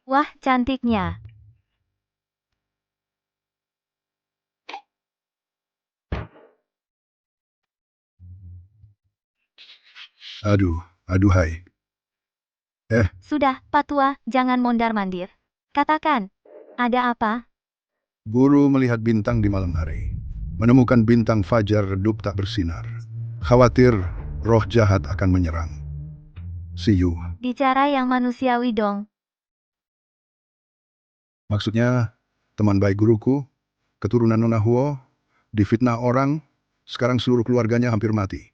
Wah, cantiknya. Aduhai. Sudah, Pak Tua, jangan mondar-mandir. Katakan, ada apa? Guru melihat bintang di malam hari. Menemukan bintang fajar redup tak bersinar. Khawatir roh jahat akan menyerang. See you. Bicara yang manusiawi dong. Maksudnya, teman baik guruku, keturunan Nona Huo, difitnah orang, sekarang seluruh keluarganya hampir mati.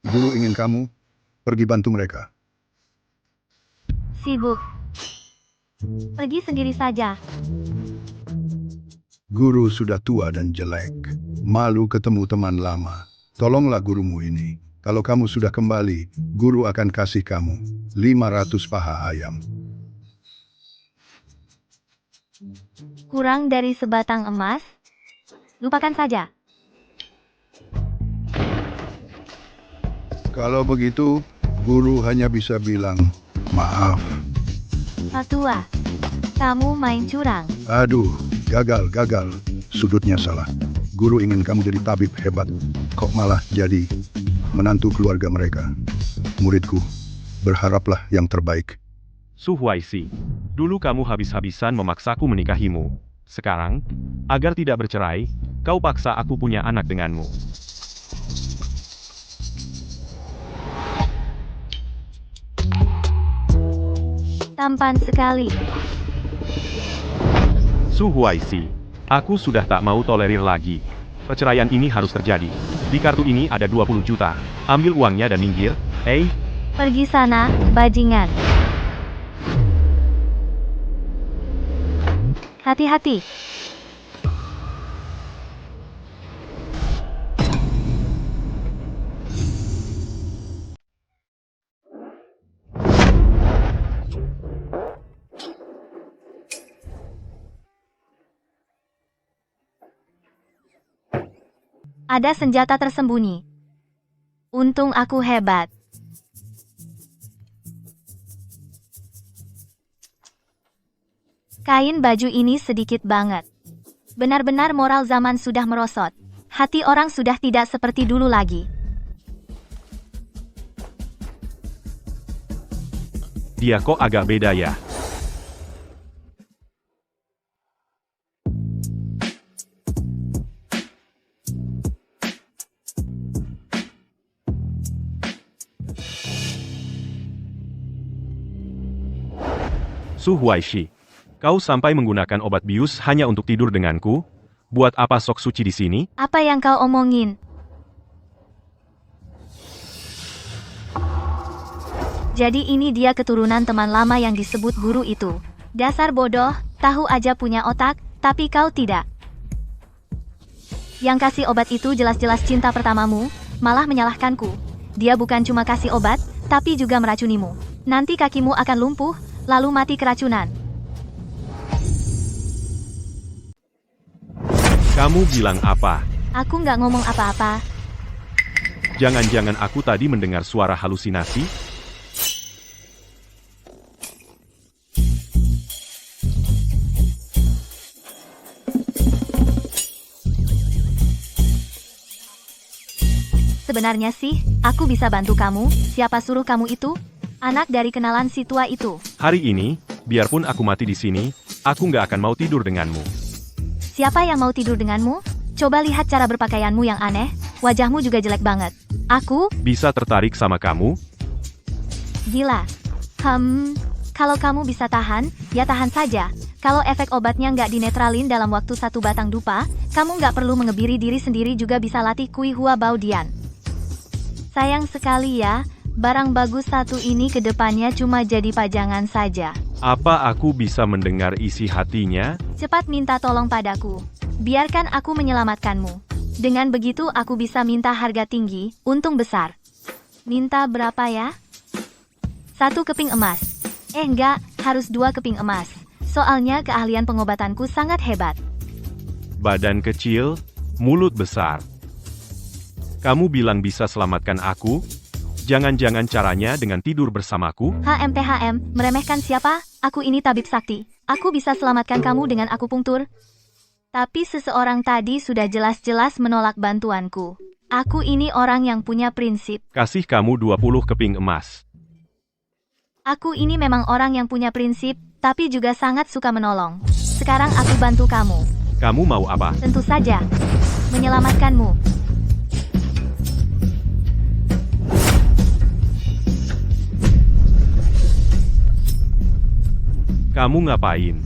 Guru ingin kamu pergi bantu mereka. Sibuk. Pergi sendiri saja. Guru sudah tua dan jelek. Malu ketemu teman lama. Tolonglah gurumu ini. Kalau kamu sudah kembali, guru akan kasih kamu 500 paha ayam. Kurang dari sebatang emas? Lupakan saja. Kalau begitu, guru hanya bisa bilang, maaf. Pak Tua, kamu main curang. Aduh, gagal. Sudutnya salah. Guru ingin kamu jadi tabib hebat, kok malah jadi menantu keluarga mereka. Muridku, berharaplah yang terbaik. Su Huaisi, dulu kamu habis-habisan memaksaku menikahimu. Sekarang, agar tidak bercerai, kau paksa aku punya anak denganmu. Tampan sekali. Su Huaisi, aku sudah tak mau tolerir lagi. Perceraian ini harus terjadi. Di kartu ini ada 20 juta. Ambil uangnya dan minggir. Pergi sana, bajingan. Hati-hati. Ada senjata tersembunyi. Untung aku hebat. Kain baju ini sedikit banget. Benar-benar moral zaman sudah merosot. Hati orang sudah tidak seperti dulu lagi. Dia kok agak beda ya? Su Huaishi, kau sampai menggunakan obat bius hanya untuk tidur denganku? Buat apa sok suci di sini? Apa yang kau omongin? Jadi ini dia keturunan teman lama yang disebut guru itu. Dasar bodoh, tahu aja punya otak, tapi kau tidak. Yang kasih obat itu jelas-jelas cinta pertamamu, malah menyalahkanku. Dia bukan cuma kasih obat, tapi juga meracunimu. Nanti kakimu akan lumpuh, lalu mati keracunan. Kamu bilang apa? Aku nggak ngomong apa-apa. Jangan-jangan aku tadi mendengar suara halusinasi? Sebenarnya sih, aku bisa bantu kamu. Siapa suruh kamu itu? Anak dari kenalan si tua itu. Hari ini, biarpun aku mati di sini, aku nggak akan mau tidur denganmu. Siapa yang mau tidur denganmu? Coba lihat cara berpakaianmu yang aneh. Wajahmu juga jelek banget. Aku? Bisa tertarik sama kamu? Gila. Kalau kamu bisa tahan, ya tahan saja. Kalau efek obatnya nggak dinetralin dalam waktu 1 batang dupa, kamu nggak perlu mengebiri diri sendiri juga bisa latih Kui Hua Baodian. Sayang sekali ya, barang bagus satu ini ke depannya cuma jadi pajangan saja. Apa aku bisa mendengar isi hatinya? Cepat minta tolong padaku. Biarkan aku menyelamatkanmu. Dengan begitu aku bisa minta harga tinggi, untung besar. Minta berapa ya? 1 keping emas. Enggak, harus 2 keping emas. Soalnya keahlian pengobatanku sangat hebat. Badan kecil, mulut besar. Kamu bilang bisa selamatkan aku? Jangan-jangan caranya dengan tidur bersamaku? HMTHM, meremehkan siapa? Aku ini tabib sakti. Aku bisa selamatkan kamu dengan akupunktur. Tapi seseorang tadi sudah jelas-jelas menolak bantuanku. Aku ini orang yang punya prinsip. Kasih kamu 20 keping emas. Aku ini memang orang yang punya prinsip, tapi juga sangat suka menolong. Sekarang aku bantu kamu. Kamu mau apa? Tentu saja, menyelamatkanmu. Kamu ngapain?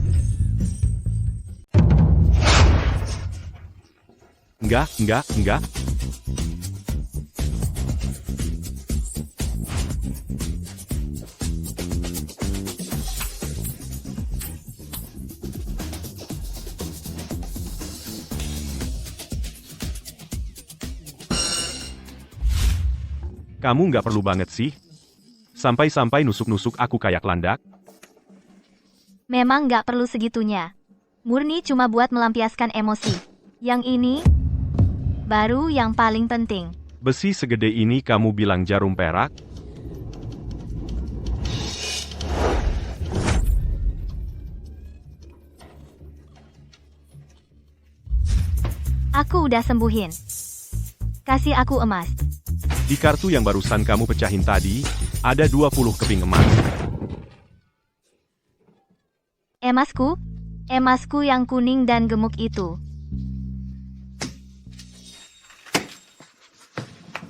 Enggak. Kamu nggak perlu banget sih. Sampai-sampai nusuk-nusuk aku kayak landak. Memang nggak perlu segitunya. Murni cuma buat melampiaskan emosi. Yang ini, baru yang paling penting. Besi segede ini kamu bilang jarum perak? Aku udah sembuhin. Kasih aku emas. Di kartu yang barusan kamu pecahin tadi, ada 20 keping emas. Emasku? Emasku yang kuning dan gemuk itu.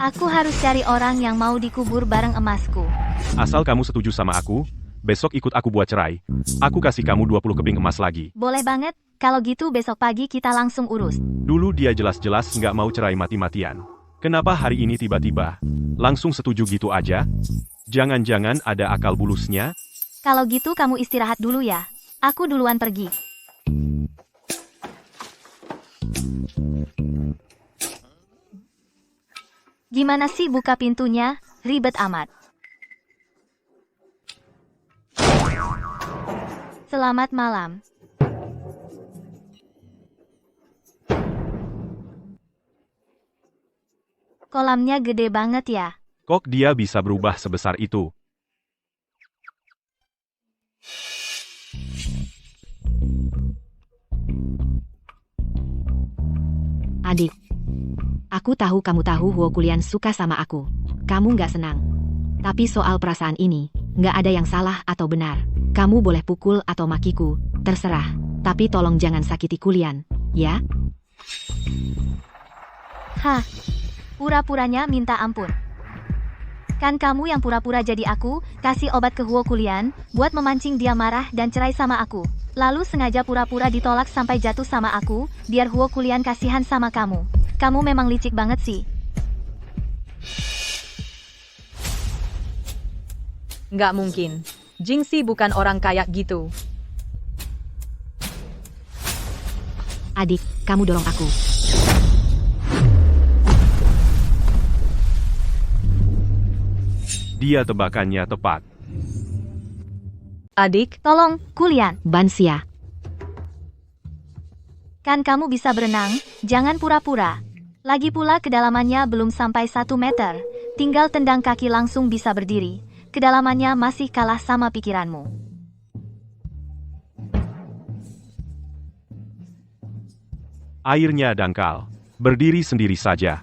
Aku harus cari orang yang mau dikubur bareng emasku. Asal kamu setuju sama aku, besok ikut aku buat cerai. Aku kasih kamu 20 keping emas lagi. Boleh banget, kalau gitu besok pagi kita langsung urus. Dulu dia jelas-jelas nggak mau cerai mati-matian. Kenapa hari ini tiba-tiba langsung setuju gitu aja? Jangan-jangan ada akal bulusnya? Kalau gitu kamu istirahat dulu ya. Aku duluan pergi. Gimana sih buka pintunya? Ribet amat. Selamat malam. Kolamnya gede banget ya. Kok dia bisa berubah sebesar itu? Adik, aku tahu kamu tahu Huo Kulian suka sama aku. Kamu nggak senang. Tapi soal perasaan ini, nggak ada yang salah atau benar. Kamu boleh pukul atau makiku, terserah. Tapi tolong jangan sakiti Kulian, ya? Hah, pura-puranya minta ampun. Kan kamu yang pura-pura jadi aku, kasih obat ke Huo Kulian, buat memancing dia marah dan cerai sama aku. Lalu sengaja pura-pura ditolak sampai jatuh sama aku, biar Huo Kulian kasihan sama kamu. Kamu memang licik banget sih. Nggak mungkin. Jingxi bukan orang kayak gitu. Adik, kamu dorong aku. Dia tebakannya tepat. Adik, Tolong, Kulian. Bansia, Kan kamu bisa berenang, jangan pura-pura. Lagi pula kedalamannya belum sampai 1 meter. Tinggal tendang kaki langsung bisa berdiri. Kedalamannya masih kalah sama pikiranmu. Airnya dangkal. Berdiri sendiri saja.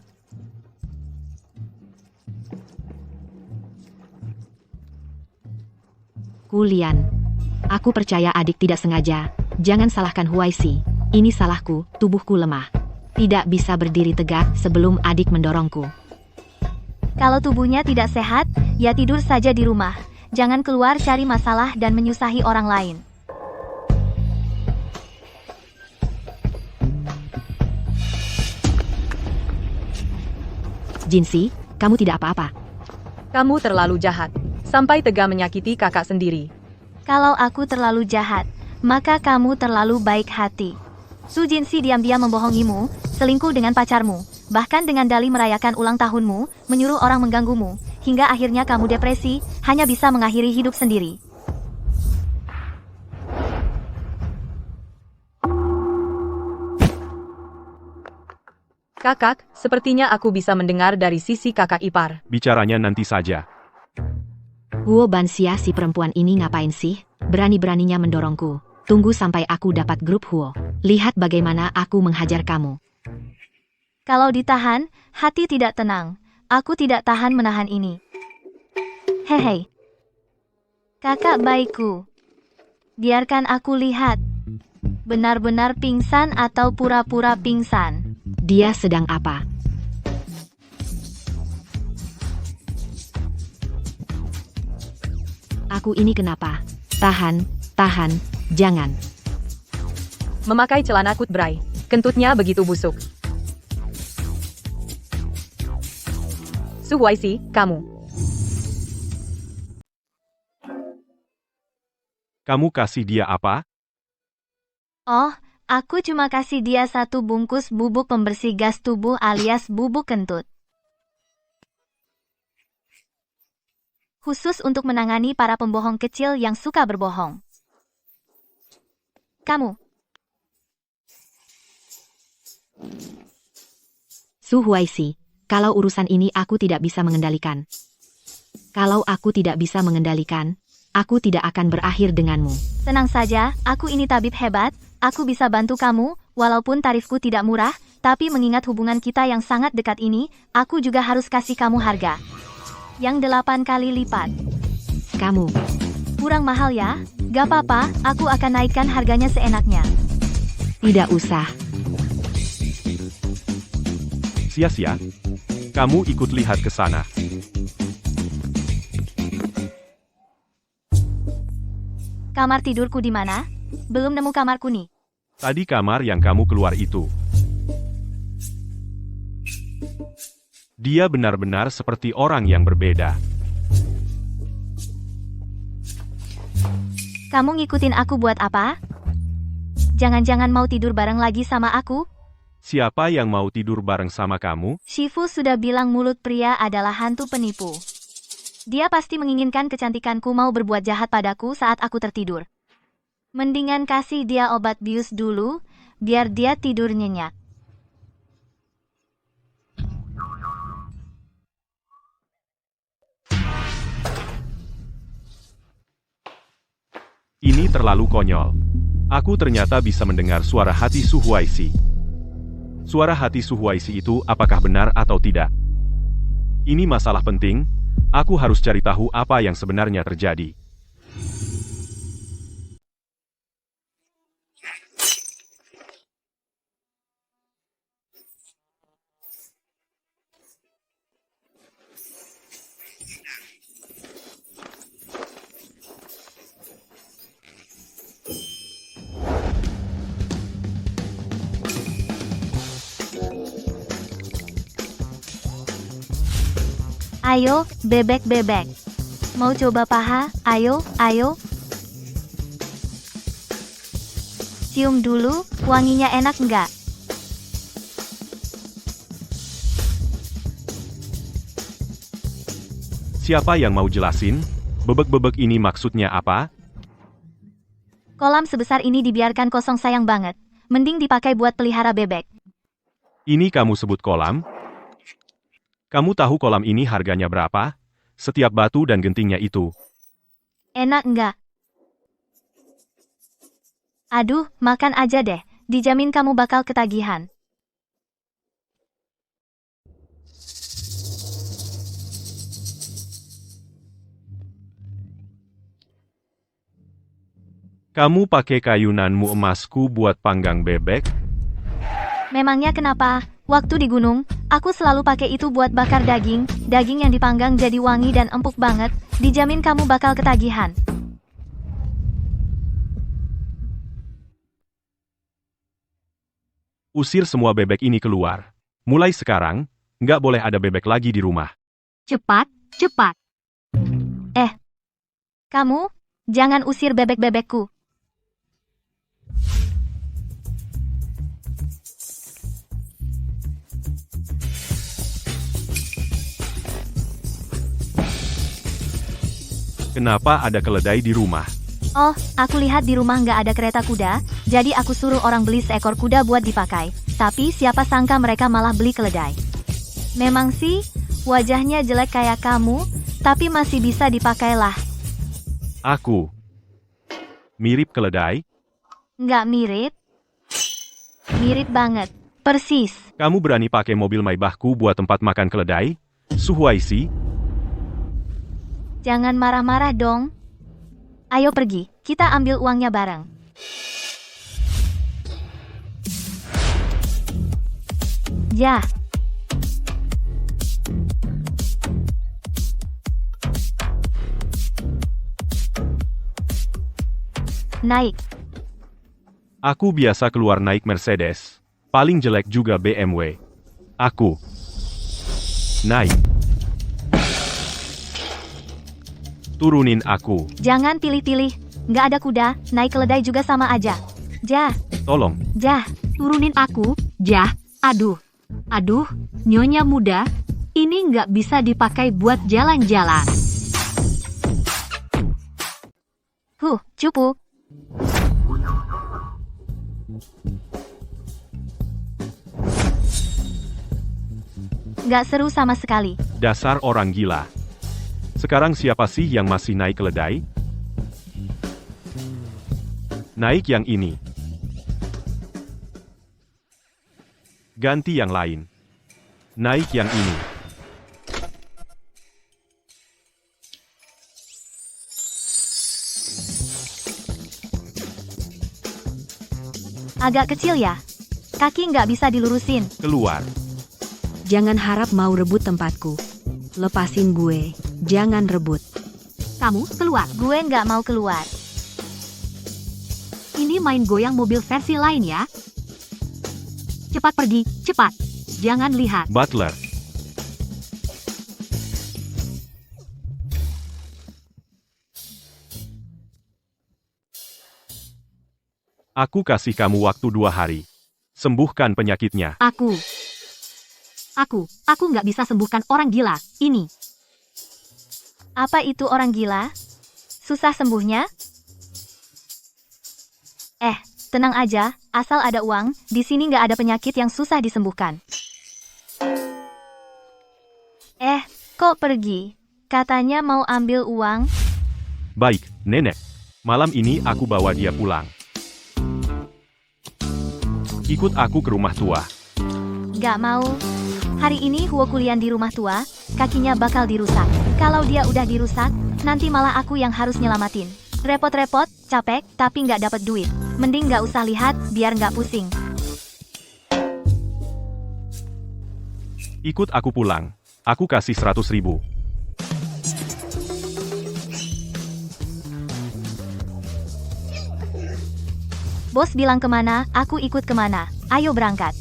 Kulian. Aku percaya adik tidak sengaja. Jangan salahkan Huaisi. Ini salahku, tubuhku lemah. Tidak bisa berdiri tegak sebelum adik mendorongku. Kalau tubuhnya tidak sehat, ya tidur saja di rumah. Jangan keluar cari masalah dan menyusahi orang lain. Jinsi, kamu tidak apa-apa. kamu terlalu jahat. Sampai tega menyakiti kakak sendiri. Kalau aku terlalu jahat, maka kamu terlalu baik hati. Su Jinsi diam-diam membohongimu, selingkuh dengan pacarmu, bahkan dengan dalih merayakan ulang tahunmu, menyuruh orang mengganggumu, hingga akhirnya kamu depresi, hanya bisa mengakhiri hidup sendiri. Kakak, sepertinya aku bisa mendengar dari sisi kakak ipar. Bicaranya nanti saja. Huo Banxia, si perempuan ini ngapain sih? Berani-beraninya mendorongku. Tunggu sampai aku dapat grup Huo. Lihat bagaimana aku menghajar kamu. Kalau ditahan, hati tidak tenang. Aku tidak tahan menahan ini. Hehe. Kakak baikku. Biarkan aku lihat. Benar-benar pingsan atau pura-pura pingsan? Dia sedang apa? Aku ini kenapa? Tahan, jangan. Memakai celana kutbray. Kentutnya begitu busuk. Su Huaisi, kamu. Kamu kasih dia apa? Oh, aku cuma kasih dia 1 bungkus bubuk pembersih gas tubuh alias bubuk kentut. Khusus untuk menangani para pembohong kecil yang suka berbohong. Kamu. Su Huaisi, kalau urusan ini aku tidak bisa mengendalikan. Kalau aku tidak bisa mengendalikan, aku tidak akan berakhir denganmu. Tenang saja, aku ini tabib hebat, aku bisa bantu kamu, walaupun tarifku tidak murah, tapi mengingat hubungan kita yang sangat dekat ini, aku juga harus kasih kamu harga. Yang 8 kali lipat. Kamu. Kurang mahal ya? Gak apa-apa, aku akan naikkan harganya seenaknya. Tidak usah. Sia-sia. Kamu ikut lihat ke sana. Kamar tidurku di mana? Belum nemu kamarku nih. Tadi kamar yang kamu keluar itu. Dia benar-benar seperti orang yang berbeda. Kamu ngikutin aku buat apa? Jangan-jangan mau tidur bareng lagi sama aku? Siapa yang mau tidur bareng sama kamu? Shifu sudah bilang mulut pria adalah hantu penipu. Dia pasti menginginkan kecantikanku mau berbuat jahat padaku saat aku tertidur. Mendingan kasih dia obat bius dulu, biar dia tidur nyenyak. Ini terlalu konyol. Aku ternyata bisa mendengar suara hati Su Huaisi. Suara hati Su Huaisi itu apakah benar atau tidak? Ini masalah penting, aku harus cari tahu apa yang sebenarnya terjadi. Ayo, bebek-bebek. Mau coba paha? Ayo, ayo. Cium dulu, wanginya enak nggak? Siapa yang mau jelasin? Bebek-bebek ini maksudnya apa? Kolam sebesar ini dibiarkan kosong sayang banget. Mending dipakai buat pelihara bebek. Ini kamu sebut kolam? Kamu tahu kolam ini harganya berapa? Setiap batu dan gentingnya itu. Enak nggak? Aduh, makan aja deh. Dijamin kamu bakal ketagihan. Kamu pakai kayunanmu emasku buat panggang bebek? Memangnya kenapa? Waktu di gunung, aku selalu pakai itu buat bakar daging. Daging yang dipanggang jadi wangi dan empuk banget. Dijamin kamu bakal ketagihan. Usir semua bebek ini keluar. Mulai sekarang, nggak boleh ada bebek lagi di rumah. Cepat, cepat. Kamu, jangan usir bebek-bebekku. Kenapa ada keledai di rumah? Oh, aku lihat di rumah nggak ada kereta kuda, jadi aku suruh orang beli seekor kuda buat dipakai. Tapi siapa sangka mereka malah beli keledai. Memang sih, wajahnya jelek kayak kamu, tapi masih bisa dipakai lah. Aku mirip keledai? Nggak mirip? Mirip banget. Persis. Kamu berani pakai mobil Maybachku buat tempat makan keledai? Suhuaisi? Jangan marah-marah dong. Ayo pergi, kita ambil uangnya bareng. Ya. Naik. Aku biasa keluar naik Mercedes. Paling jelek juga BMW. Aku naik. Turunin aku. Jangan pilih-pilih. Nggak ada kuda, naik keledai juga sama aja. Jah, Tolong. jah. Turunin aku, Jah. Aduh. Aduh, nyonya muda. Ini nggak bisa dipakai buat jalan-jalan. Cupu. Nggak seru sama sekali. Dasar orang gila. Sekarang siapa sih yang masih naik keledai? Naik yang ini. Ganti yang lain. Naik yang ini. Agak kecil ya. Kaki nggak bisa dilurusin. Keluar. Jangan harap mau rebut tempatku. Lepasin gue. Jangan rebut. Kamu keluar. Gue nggak mau keluar. Ini main goyang mobil versi lain ya. Cepat pergi, cepat. Jangan lihat. Butler. Aku kasih kamu waktu 2 hari. Sembuhkan penyakitnya. Aku nggak bisa sembuhkan orang gila. Ini. Apa itu orang gila? Susah sembuhnya? Tenang aja, asal ada uang, di sini nggak ada penyakit yang susah disembuhkan. Kok pergi? Katanya mau ambil uang. Baik, nenek. Malam ini aku bawa dia pulang. Ikut aku ke rumah tua. Nggak mau. Hari ini Huokulian di rumah tua, kakinya bakal dirusak. Kalau dia udah dirusak, nanti malah aku yang harus nyelamatin. Repot-repot, capek, tapi nggak dapat duit. Mending nggak usah lihat, biar nggak pusing. Ikut aku pulang. Aku kasih 100.000. Bos bilang kemana, aku ikut kemana. Ayo berangkat.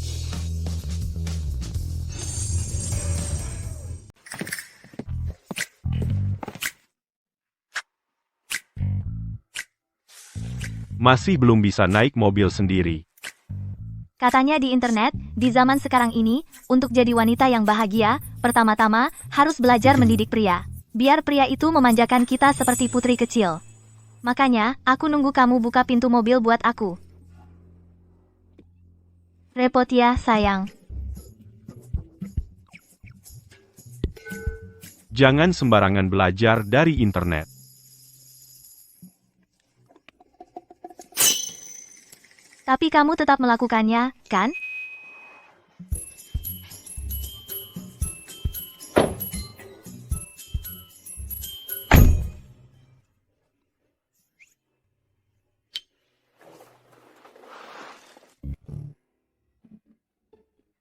Masih belum bisa naik mobil sendiri. Katanya di internet, di zaman sekarang ini, untuk jadi wanita yang bahagia, pertama-tama, harus belajar mendidik pria. Biar pria itu memanjakan kita seperti putri kecil. Makanya, aku nunggu kamu buka pintu mobil buat aku. Repot ya, sayang. Jangan sembarangan belajar dari internet. Tapi kamu tetap melakukannya, kan?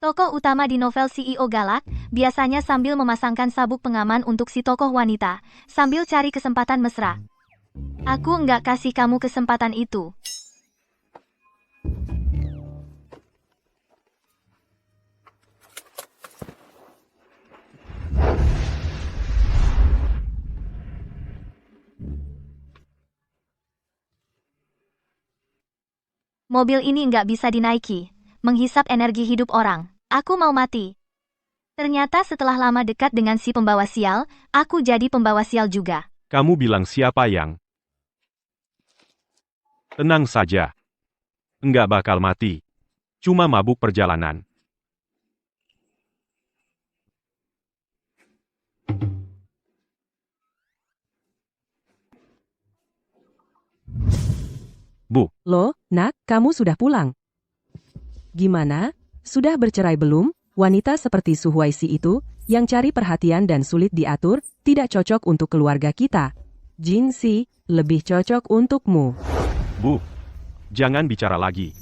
Tokoh utama di novel CEO Galak, biasanya sambil memasangkan sabuk pengaman untuk si tokoh wanita, sambil cari kesempatan mesra. Aku nggak kasih kamu kesempatan itu. Mobil ini nggak bisa dinaiki, menghisap energi hidup orang. Aku mau mati. Ternyata setelah lama dekat dengan si pembawa sial, aku jadi pembawa sial juga. Kamu bilang siapa yang? Tenang saja. Enggak bakal mati. Cuma mabuk perjalanan. Bu, Loh, nak, kamu sudah pulang. Gimana? Sudah bercerai belum? Wanita seperti Su Huaisi itu, yang cari perhatian dan sulit diatur, tidak cocok untuk keluarga kita. Jing Si, lebih cocok untukmu. Bu, jangan bicara lagi.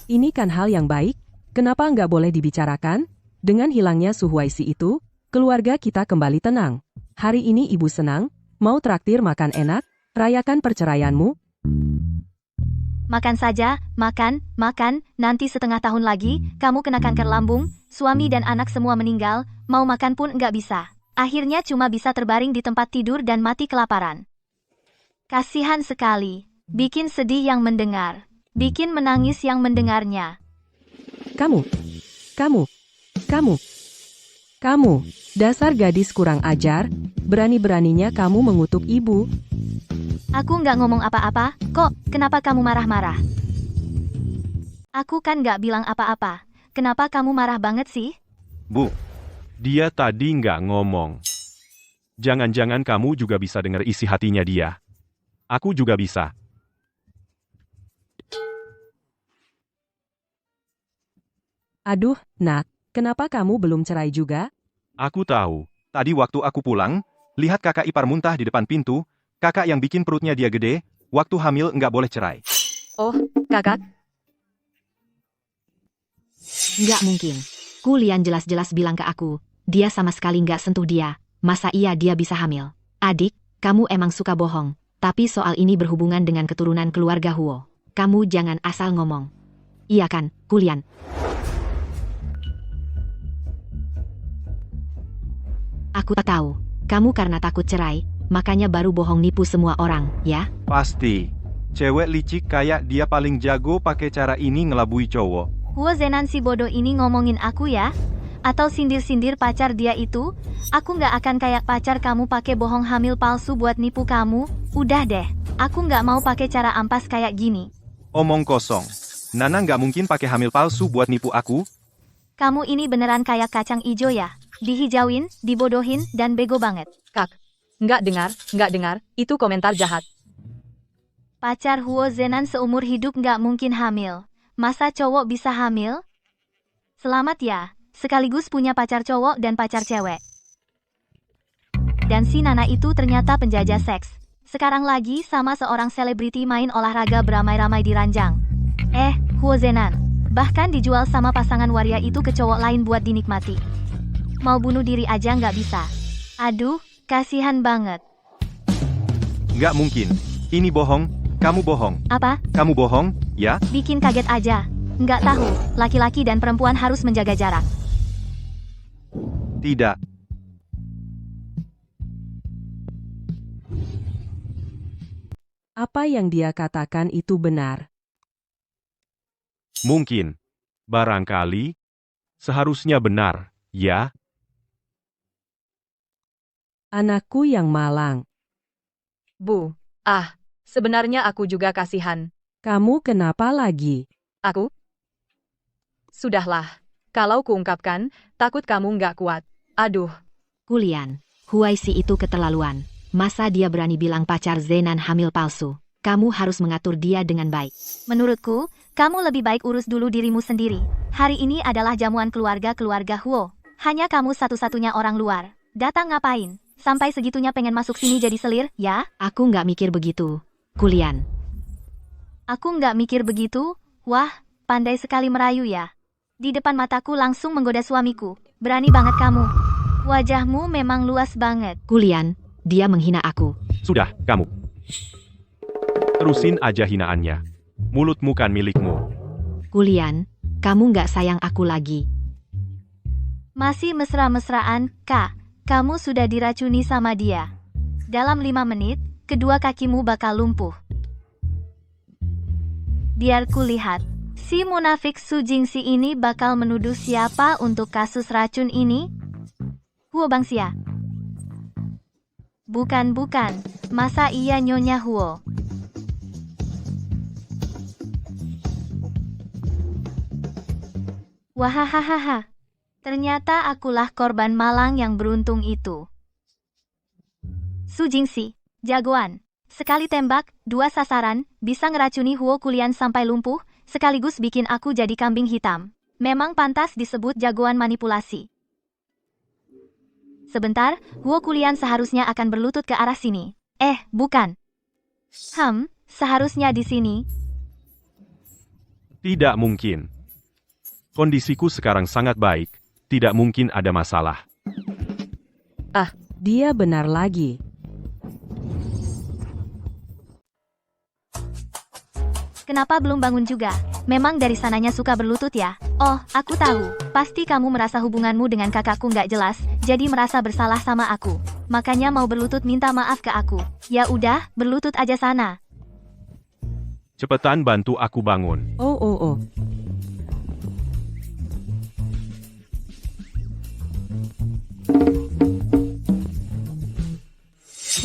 Ini kan hal yang baik, kenapa nggak boleh dibicarakan? Dengan hilangnya Su Huaisi itu, keluarga kita kembali tenang. Hari ini ibu senang, mau traktir makan enak, rayakan perceraianmu. Makan saja, makan, nanti setengah tahun lagi, kamu kena kanker lambung, suami dan anak semua meninggal, mau makan pun nggak bisa. Akhirnya cuma bisa terbaring di tempat tidur dan mati kelaparan. Kasihan sekali, bikin sedih yang mendengar, bikin menangis yang mendengarnya. Kamu, dasar gadis kurang ajar, berani-beraninya kamu mengutuk ibu. Aku nggak ngomong apa-apa, kok, kenapa kamu marah-marah? Aku kan nggak bilang apa-apa, kenapa kamu marah banget sih? Bu, dia tadi nggak ngomong. Jangan-jangan kamu juga bisa dengar isi hatinya dia. Aku juga bisa. Aduh, nak, kenapa kamu belum cerai juga? Aku tahu. Tadi waktu aku pulang, lihat kakak ipar muntah di depan pintu, kakak yang bikin perutnya dia gede, waktu hamil nggak boleh cerai. Oh, kakak, Nggak mungkin. Kulian jelas-jelas bilang ke aku, dia sama sekali nggak sentuh dia. Masa iya dia bisa hamil? Adik, kamu emang suka bohong. Tapi soal ini berhubungan dengan keturunan keluarga Huo. Kamu jangan asal ngomong. Iya kan, Kulian? Aku tahu, kamu karena takut cerai, makanya baru bohong nipu semua orang, ya? Pasti. Cewek licik kayak dia paling jago pakai cara ini ngelabui cowok. Huo Zenan si bodoh ini ngomongin aku ya? Atau sindir-sindir pacar dia itu? Aku nggak akan kayak pacar kamu pakai bohong hamil palsu buat nipu kamu. Udah deh, aku nggak mau pakai cara ampas kayak gini. Omong kosong. Nana nggak mungkin pakai hamil palsu buat nipu aku. Kamu ini beneran kayak kacang ijo ya? Dihijauin, dibodohin, dan bego banget. Kak. Nggak dengar, itu komentar jahat. Pacar Huo Zenan seumur hidup nggak mungkin hamil. Masa cowok bisa hamil? Selamat ya, sekaligus punya pacar cowok dan pacar cewek. Dan si Nana itu ternyata penjajah seks. Sekarang lagi sama seorang selebriti main olahraga beramai-ramai di ranjang. Huo Zenan. Bahkan dijual sama pasangan waria itu ke cowok lain buat dinikmati. Mau bunuh diri aja nggak bisa. Aduh, kasihan banget. Nggak mungkin. Ini bohong. Kamu bohong. Apa? Kamu bohong, ya? Bikin kaget aja. Nggak tahu, laki-laki dan perempuan harus menjaga jarak. Tidak. Apa yang dia katakan itu benar. Mungkin. Barangkali. Seharusnya benar, ya? Anakku yang malang. Bu, sebenarnya aku juga kasihan. Kamu kenapa lagi? Aku? Sudahlah. Kalau kuungkapkan, takut kamu nggak kuat. Aduh. Kulian, Huaisi itu keterlaluan. Masa dia berani bilang pacar Zenan hamil palsu? Kamu harus mengatur dia dengan baik. Menurutku, kamu lebih baik urus dulu dirimu sendiri. Hari ini adalah jamuan keluarga Huo. Hanya kamu satu-satunya orang luar. Datang ngapain? Sampai segitunya pengen masuk sini jadi selir, ya? Aku nggak mikir begitu. Kulian. Aku nggak mikir begitu. Wah, pandai sekali merayu ya. Di depan mataku langsung menggoda suamiku. Berani banget kamu. Wajahmu memang luas banget. Kulian, dia menghina aku. Sudah, kamu. Terusin aja hinaannya. Mulutmu kan milikmu. Kulian, kamu nggak sayang aku lagi. Masih mesra-mesraan, Kak. Kamu sudah diracuni sama dia. Dalam 5 menit, kedua kakimu bakal lumpuh. Biar kulihat, si munafik Su Jingxi ini bakal menuduh siapa untuk kasus racun ini? Huo Bangxia. Bukan. Masa iya Nyonya Huo? Wahahaha. Ternyata akulah korban malang yang beruntung itu. Su Jingxi, jagoan. Sekali tembak, 2 sasaran, bisa ngeracuni Huo Kulian sampai lumpuh, sekaligus bikin aku jadi kambing hitam. Memang pantas disebut jagoan manipulasi. Sebentar, Huo Kulian seharusnya akan berlutut ke arah sini. Bukan. Seharusnya di sini. Tidak mungkin. Kondisiku sekarang sangat baik. Tidak mungkin ada masalah. Dia benar lagi. Kenapa belum bangun juga? Memang dari sananya suka berlutut ya? Oh, aku tahu. Pasti kamu merasa hubunganmu dengan kakakku nggak jelas, jadi merasa bersalah sama aku. Makanya mau berlutut minta maaf ke aku. Ya udah, berlutut aja sana. Cepetan bantu aku bangun. Oh.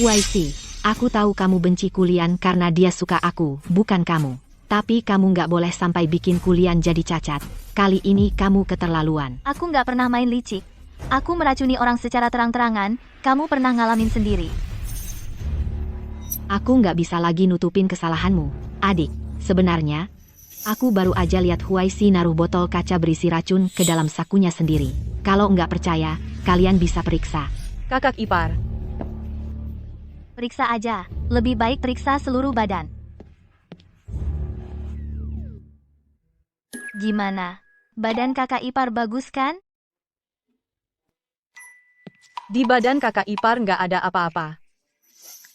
Huaisi, aku tahu kamu benci Kulian karena dia suka aku, bukan kamu. Tapi kamu nggak boleh sampai bikin Kulian jadi cacat. Kali ini kamu keterlaluan. Aku nggak pernah main licik. Aku meracuni orang secara terang-terangan, kamu pernah ngalamin sendiri. Aku nggak bisa lagi nutupin kesalahanmu, adik. Sebenarnya, aku baru aja lihat Huaisi naruh botol kaca berisi racun ke dalam sakunya sendiri. Kalau nggak percaya, kalian bisa periksa. Kakak ipar. Periksa aja, lebih baik periksa seluruh badan. Gimana? Badan kakak ipar bagus kan? Di badan kakak ipar nggak ada apa-apa.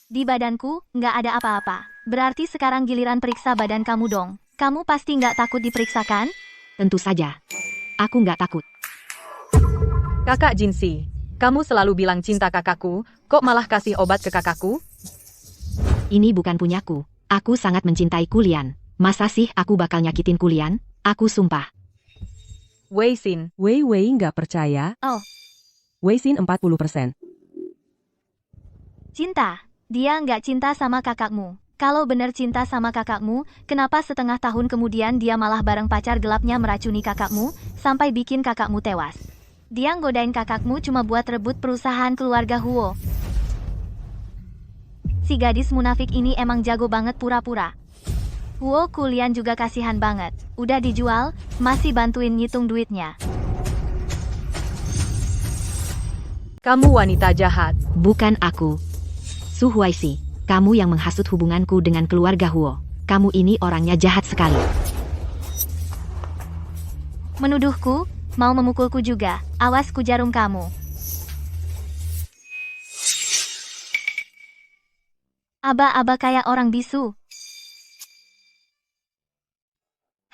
Di badanku, nggak ada apa-apa. Berarti sekarang giliran periksa badan kamu dong. Kamu pasti nggak takut diperiksa kan? Tentu saja. Aku nggak takut. Kakak Jinsi, kamu selalu bilang cinta kakakku, kok malah kasih obat ke kakakku? Ini bukan punyaku. Aku sangat mencintai Kulian. Masa sih aku bakal nyakitin Kulian? Aku sumpah. Wei Xin, Wei nggak percaya. Oh. Wei Xin 40%. Cinta. Dia nggak cinta sama kakakmu. Kalau bener cinta sama kakakmu, kenapa setengah tahun kemudian dia malah bareng pacar gelapnya meracuni kakakmu, sampai bikin kakakmu tewas? Dia nggodain kakakmu cuma buat rebut perusahaan keluarga Huo. Si gadis munafik ini emang jago banget pura-pura. Huo Kulian juga kasihan banget. Udah dijual, masih bantuin ngitung duitnya. kamu wanita jahat. Bukan aku. Su Huaisi, kamu yang menghasut hubunganku dengan keluarga Huo. Kamu ini orangnya jahat sekali. Menuduhku, mau memukulku juga. Awas ku jarum kamu. Aba-aba kayak orang bisu.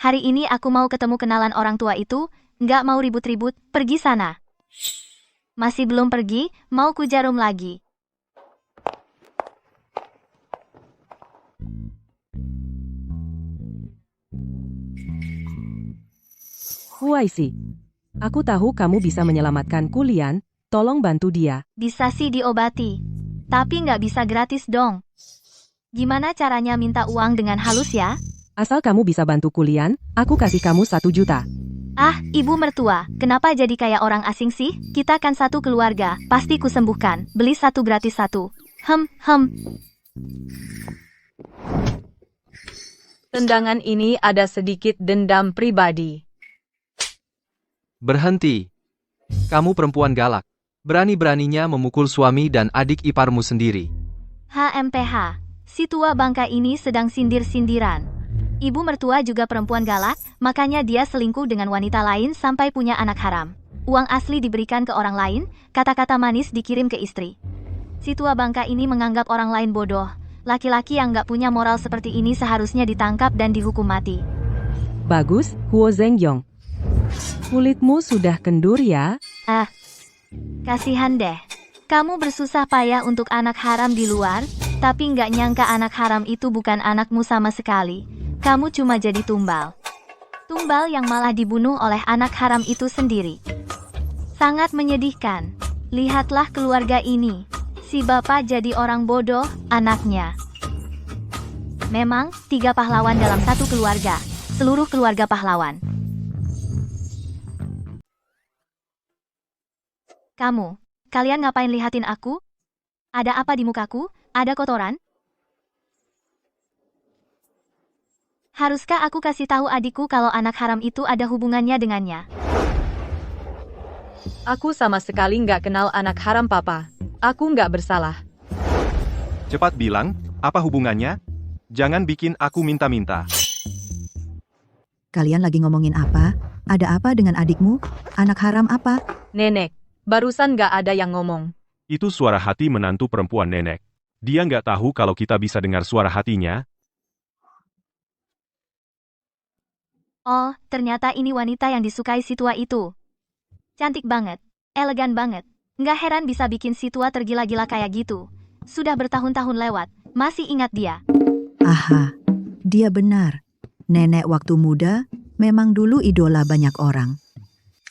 Hari ini aku mau ketemu kenalan orang tua itu, nggak mau ribut-ribut, pergi sana. Masih belum pergi, mau ku jarum lagi. Huaisi, aku tahu kamu bisa menyelamatkan Kulian, tolong bantu dia. Bisa sih diobati. Tapi nggak bisa gratis dong. Gimana caranya minta uang dengan halus ya? Asal kamu bisa bantu Kulian, aku kasih kamu 1 juta. Ah, ibu mertua, kenapa jadi kayak orang asing sih? Kita kan satu keluarga, pasti kusembuhkan. Beli 1 gratis 1. Tendangan ini ada sedikit dendam pribadi. Berhenti. Kamu perempuan galak. Berani-beraninya memukul suami dan adik iparmu sendiri. HMPH, si tua bangka ini sedang sindir-sindiran. Ibu mertua juga perempuan galak, makanya dia selingkuh dengan wanita lain sampai punya anak haram. Uang asli diberikan ke orang lain, kata-kata manis dikirim ke istri. Si tua bangka ini menganggap orang lain bodoh. Laki-laki yang nggak punya moral seperti ini seharusnya ditangkap dan dihukum mati. Bagus, Huo Zhengyong. Kulitmu sudah kendur ya? Ah, kasihan deh. Kamu bersusah payah untuk anak haram di luar, tapi nggak nyangka anak haram itu bukan anakmu sama sekali. Kamu cuma jadi tumbal. Tumbal yang malah dibunuh oleh anak haram itu sendiri. Sangat menyedihkan. Lihatlah keluarga ini. Si bapak jadi orang bodoh, anaknya. Memang, 3 pahlawan dalam satu keluarga. Seluruh keluarga pahlawan. Kalian ngapain lihatin aku? Ada apa di mukaku? Ada kotoran? Haruskah aku kasih tahu adikku kalau anak haram itu ada hubungannya dengannya? Aku sama sekali nggak kenal anak haram papa. Aku nggak bersalah. Cepat bilang, apa hubungannya? Jangan bikin aku minta-minta. Kalian lagi ngomongin apa? Ada apa dengan adikmu? Anak haram apa? Nenek, barusan nggak ada yang ngomong. Itu suara hati menantu perempuan nenek. Dia nggak tahu kalau kita bisa dengar suara hatinya. Oh, ternyata ini wanita yang disukai si tua itu. Cantik banget, elegan banget. Nggak heran bisa bikin si tua tergila-gila kayak gitu. Sudah bertahun-tahun lewat, masih ingat dia. Aha, dia benar. Nenek waktu muda memang dulu idola banyak orang.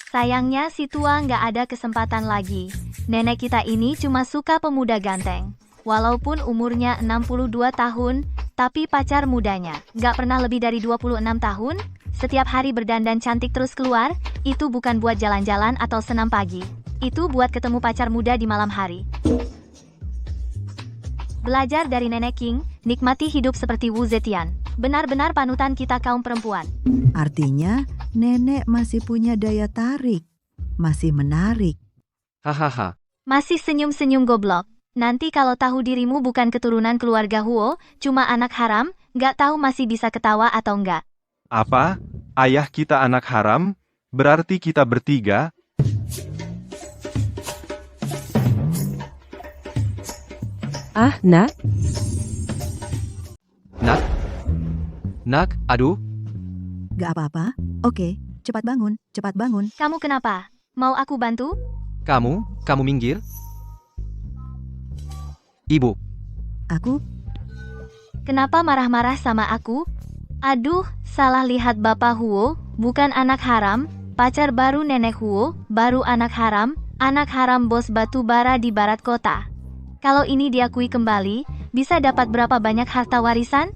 Sayangnya si tua nggak ada kesempatan lagi. Nenek kita ini cuma suka pemuda ganteng. Walaupun umurnya 62 tahun, tapi pacar mudanya nggak pernah lebih dari 26 tahun. Setiap hari berdandan cantik terus keluar, itu bukan buat jalan-jalan atau senam pagi. Itu buat ketemu pacar muda di malam hari. Belajar dari Nenek King, nikmati hidup seperti Wu Zetian. Benar-benar panutan kita kaum perempuan. Artinya, nenek masih punya daya tarik. Masih menarik. Hahaha. Masih senyum-senyum goblok. Nanti kalau tahu dirimu bukan keturunan keluarga Huo, cuma anak haram, nggak tahu masih bisa ketawa atau enggak. Apa? Ayah kita anak haram? Berarti kita bertiga? Ah, nak, Nak, aduh, Gak apa-apa? Oke, cepat bangun, cepat bangun. Kamu kenapa? Mau aku bantu? kamu minggir. Ibu, Aku, Kenapa marah-marah sama aku? Aduh, salah lihat Bapak Huo, bukan anak haram, pacar baru Nenek Huo, baru anak haram bos batu bara di barat kota. Kalau ini diakui kembali, bisa dapat berapa banyak harta warisan?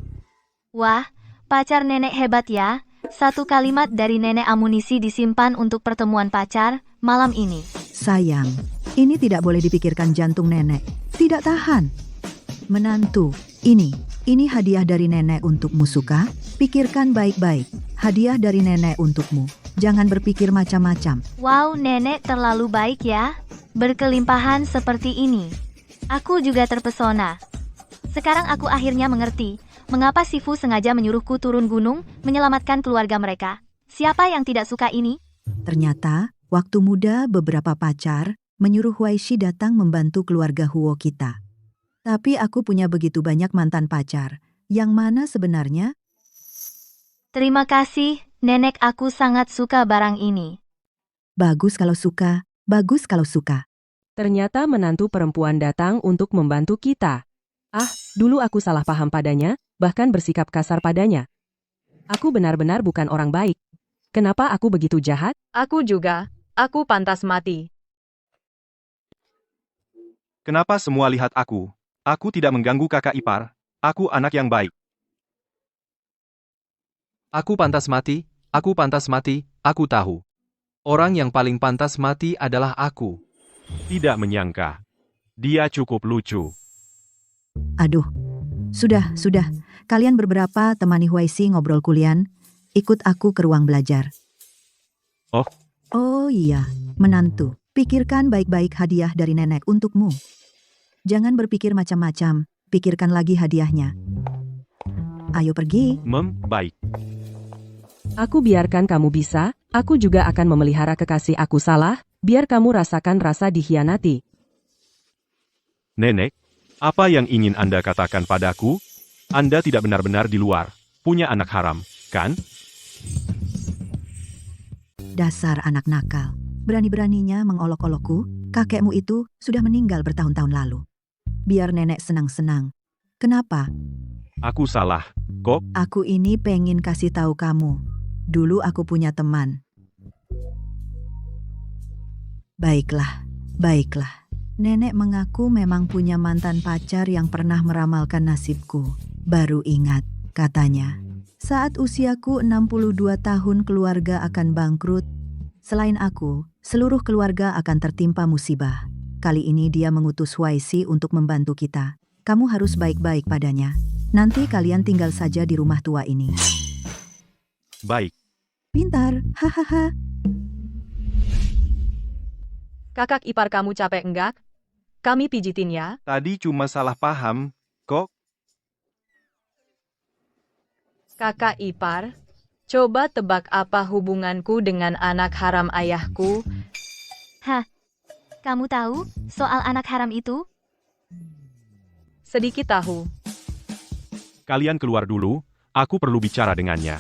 Wah, pacar nenek hebat ya. Satu kalimat dari nenek amunisi disimpan untuk pertemuan pacar malam ini. sayang. Ini tidak boleh dipikirkan jantung nenek. Tidak tahan. Menantu, ini hadiah dari nenek untukmu Suka. Pikirkan baik-baik. Hadiah dari nenek untukmu. Jangan berpikir macam-macam. Wow, nenek terlalu baik ya. Berkelimpahan seperti ini. Aku juga terpesona. Sekarang aku akhirnya mengerti, mengapa Sifu sengaja menyuruhku turun gunung, menyelamatkan keluarga mereka. Siapa yang tidak suka ini? Ternyata, waktu muda beberapa pacar menyuruh Waishi datang membantu keluarga Huo kita. Tapi aku punya begitu banyak mantan pacar. Yang mana sebenarnya? Terima kasih, nenek, aku sangat suka barang ini. Bagus kalau suka, bagus kalau suka. ternyata menantu perempuan datang untuk membantu kita. Ah, dulu aku salah paham padanya, bahkan bersikap kasar padanya. Aku benar-benar bukan orang baik. Kenapa aku begitu jahat? Aku juga. Aku pantas mati. Kenapa semua lihat aku? Aku tidak mengganggu kakak ipar. Aku anak yang baik. aku pantas mati, aku tahu. Orang yang paling pantas mati adalah aku. Tidak menyangka. Dia cukup lucu. Aduh, sudah. Kalian beberapa temani Huaisi ngobrol kuliah. Ikut aku ke ruang belajar. Oh. Oh iya, menantu. Pikirkan baik-baik hadiah dari nenek untukmu. Jangan berpikir macam-macam. Pikirkan lagi hadiahnya. Ayo pergi. Baik. Aku biarkan kamu bisa, aku juga akan memelihara kekasih aku salah, biar kamu rasakan rasa dikhianati. Nenek, apa yang ingin Anda katakan padaku? Anda tidak benar-benar di luar, punya anak haram, kan? Dasar anak nakal. Berani-beraninya mengolok-olokku, kakekmu itu sudah meninggal bertahun-tahun lalu. Biar nenek senang-senang. Kenapa? Aku salah, kok? Aku ini pengen kasih tahu kamu. Dulu aku punya teman. Baiklah. Nenek mengaku memang punya mantan pacar yang pernah meramalkan nasibku. Baru ingat, katanya. Saat usiaku 62 tahun keluarga akan bangkrut, Selain aku, seluruh keluarga akan tertimpa musibah. Kali ini dia mengutus Huaisi untuk membantu kita. Kamu harus baik-baik padanya. Nanti kalian tinggal saja di rumah tua ini. Baik. Pintar, hahaha. Kakak ipar kamu capek enggak? Kami pijitin ya. Tadi cuma salah paham, kok. Kakak ipar, coba tebak apa hubunganku dengan anak haram ayahku? Hah? Kamu tahu soal anak haram itu? Sedikit tahu. Kalian keluar dulu, aku perlu bicara dengannya.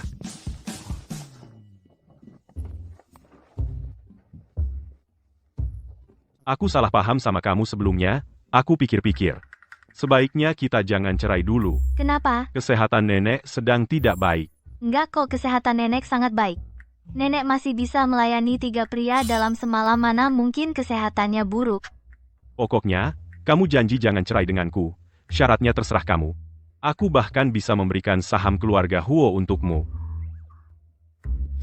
Aku salah paham sama kamu sebelumnya, aku pikir-pikir. Sebaiknya kita jangan cerai dulu. Kenapa? Kesehatan nenek sedang tidak baik. Enggak kok, kesehatan nenek sangat baik. Nenek masih bisa melayani 3 pria dalam semalam, mana mungkin kesehatannya buruk. Pokoknya, kamu janji jangan cerai denganku. Syaratnya terserah kamu. Aku bahkan bisa memberikan saham keluarga Huo untukmu.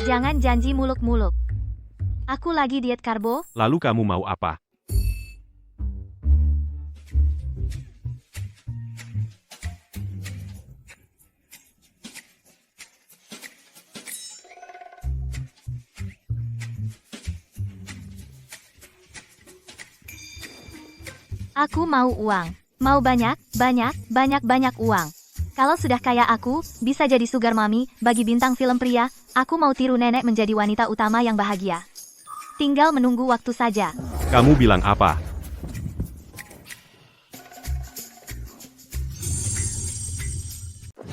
Jangan janji muluk-muluk. Aku lagi diet karbo. Lalu kamu mau apa? Aku mau uang. Mau banyak uang. Kalau sudah kaya aku, bisa jadi sugar mommy bagi bintang film pria. Aku mau tiru nenek menjadi wanita utama yang bahagia. Tinggal menunggu waktu saja. Kamu bilang apa?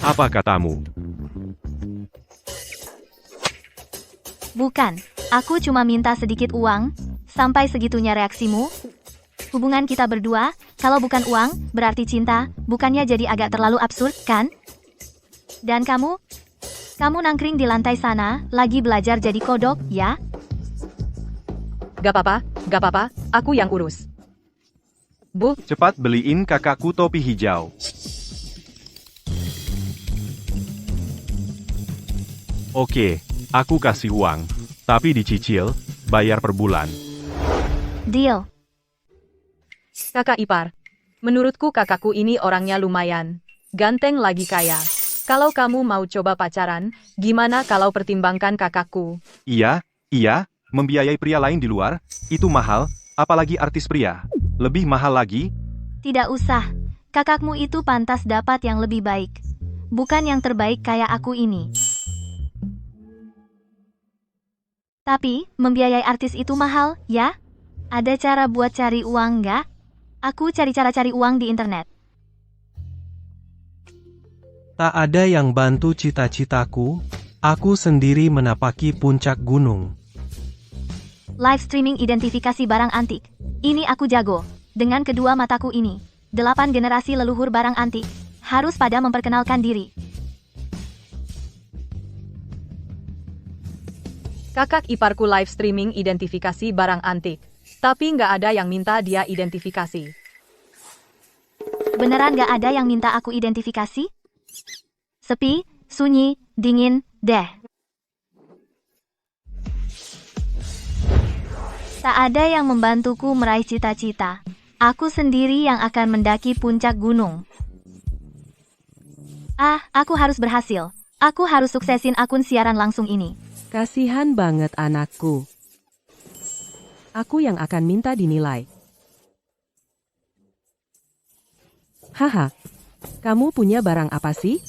Apa katamu? Bukan, aku cuma minta sedikit uang. Sampai segitunya reaksimu? Hubungan kita berdua, kalau bukan uang, berarti cinta, bukannya jadi agak terlalu absurd, kan? Dan kamu? Kamu nangkring di lantai sana, lagi belajar jadi kodok, ya? Gak apa-apa, aku yang urus. Bu, Cepat beliin kakakku topi hijau. Oke, aku kasih uang, tapi dicicil, bayar per bulan. Deal. kakak ipar. Menurutku kakakku ini orangnya lumayan. Ganteng lagi kaya. Kalau kamu mau coba pacaran, gimana kalau pertimbangkan kakakku? Iya, membiayai pria lain di luar, itu mahal, apalagi artis pria. Lebih mahal lagi. Tidak usah. Kakakmu itu pantas dapat yang lebih baik. Bukan yang terbaik kayak aku ini. Tapi, membiayai artis itu mahal, ya? Ada cara buat cari uang nggak? Aku cari cara cari uang di internet. Tak ada yang bantu cita-citaku, aku sendiri menapaki puncak gunung. Live streaming identifikasi barang antik. Ini aku jago. Dengan kedua mataku ini. 8 generasi leluhur barang antik. Harus pada memperkenalkan diri. Kakak iparku live streaming identifikasi barang antik. Tapi nggak ada yang minta dia identifikasi. Beneran nggak ada yang minta aku identifikasi? Sepi, sunyi, dingin, deh. Tak ada yang membantuku meraih cita-cita. Aku sendiri yang akan mendaki puncak gunung. Aku harus berhasil. Aku harus suksesin akun siaran langsung ini. Kasihan banget anakku. Aku yang akan minta dinilai. Haha, kamu punya barang apa sih?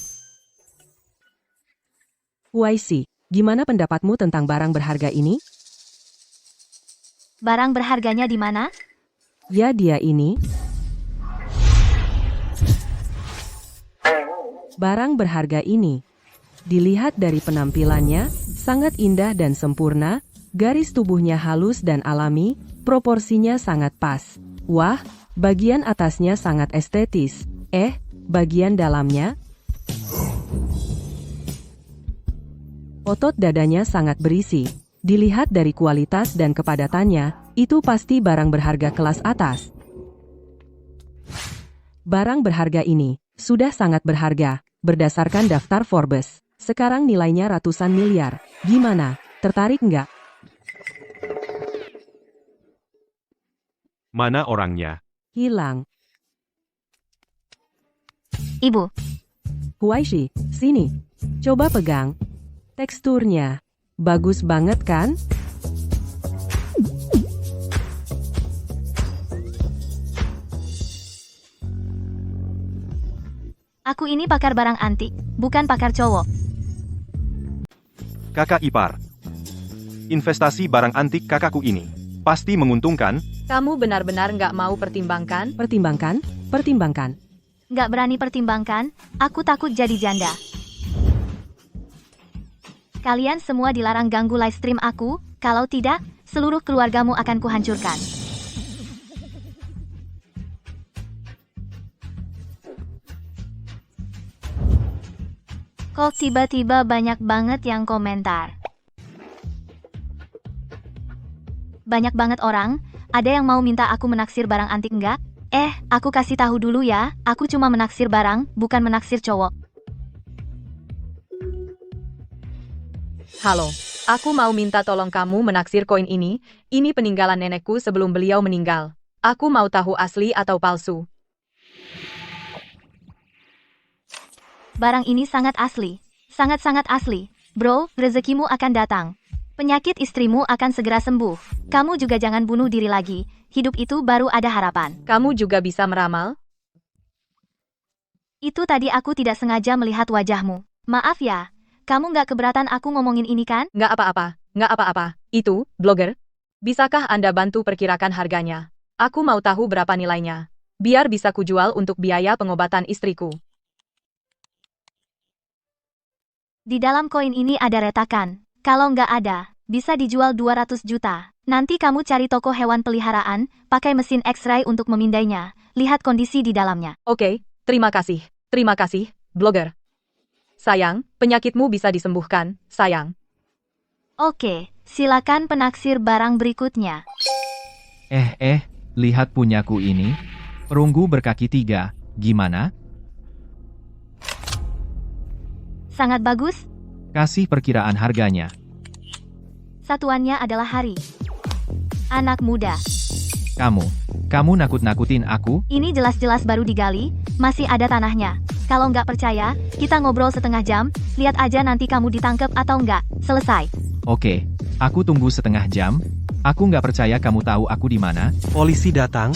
Huaisi, gimana pendapatmu tentang barang berharga ini? Barang berharganya di mana? Ya, dia ini. Barang berharga ini. Dilihat dari penampilannya, sangat indah dan sempurna, garis tubuhnya halus dan alami, proporsinya sangat pas. Wah, bagian atasnya sangat estetis. Bagian dalamnya? Otot dadanya sangat berisi. Dilihat dari kualitas dan kepadatannya, itu pasti barang berharga kelas atas. Barang berharga ini sudah sangat berharga, berdasarkan daftar Forbes. Sekarang nilainya ratusan miliar. Gimana? Tertarik nggak? Mana orangnya? Hilang. Ibu, Huaishi, sini. Coba pegang. Teksturnya. Bagus banget kan? aku ini pakar barang antik, bukan pakar cowok. Kakak ipar. Investasi barang antik kakakku ini pasti menguntungkan. Kamu benar-benar nggak mau pertimbangkan? Pertimbangkan, pertimbangkan. Nggak berani pertimbangkan, aku takut jadi janda. Kalian semua dilarang ganggu live stream aku, kalau tidak, seluruh keluargamu akan kuhancurkan. Kok tiba-tiba banyak banget yang komentar? Banyak banget orang, ada yang mau minta aku menaksir barang antik enggak? Aku kasih tahu dulu ya, aku cuma menaksir barang, bukan menaksir cowok. Halo, aku mau minta tolong kamu menaksir koin ini peninggalan nenekku sebelum beliau meninggal. Aku mau tahu asli atau palsu. Barang ini sangat asli. Sangat-sangat asli. Bro, rezekimu akan datang. Penyakit istrimu akan segera sembuh. Kamu juga jangan bunuh diri lagi. Hidup itu baru ada harapan. Kamu juga bisa meramal? Itu tadi aku tidak sengaja melihat wajahmu. Maaf ya. Kamu nggak keberatan aku ngomongin ini kan? Nggak apa-apa, nggak apa-apa. Itu, blogger. Bisakah Anda bantu perkirakan harganya? Aku mau tahu berapa nilainya. Biar bisa kujual untuk biaya pengobatan istriku. Di dalam koin ini ada retakan. Kalau nggak ada, bisa dijual 200 juta. Nanti kamu cari toko hewan peliharaan, pakai mesin X-ray untuk memindainya. Lihat kondisi di dalamnya. Oke, terima kasih. Terima kasih, blogger. Sayang, penyakitmu bisa disembuhkan, sayang. Oke, silakan penaksir barang berikutnya. Lihat punyaku ini. Perunggu berkaki 3, gimana? Sangat bagus. Kasih perkiraan harganya. Satuannya adalah hari. Anak muda. Kamu nakut-nakutin aku? Ini jelas-jelas baru digali, masih ada tanahnya. Kalau nggak percaya, kita ngobrol setengah jam, lihat aja nanti kamu ditangkap atau nggak. Selesai. Oke, aku tunggu setengah jam. Aku nggak percaya kamu tahu aku di mana. Polisi datang.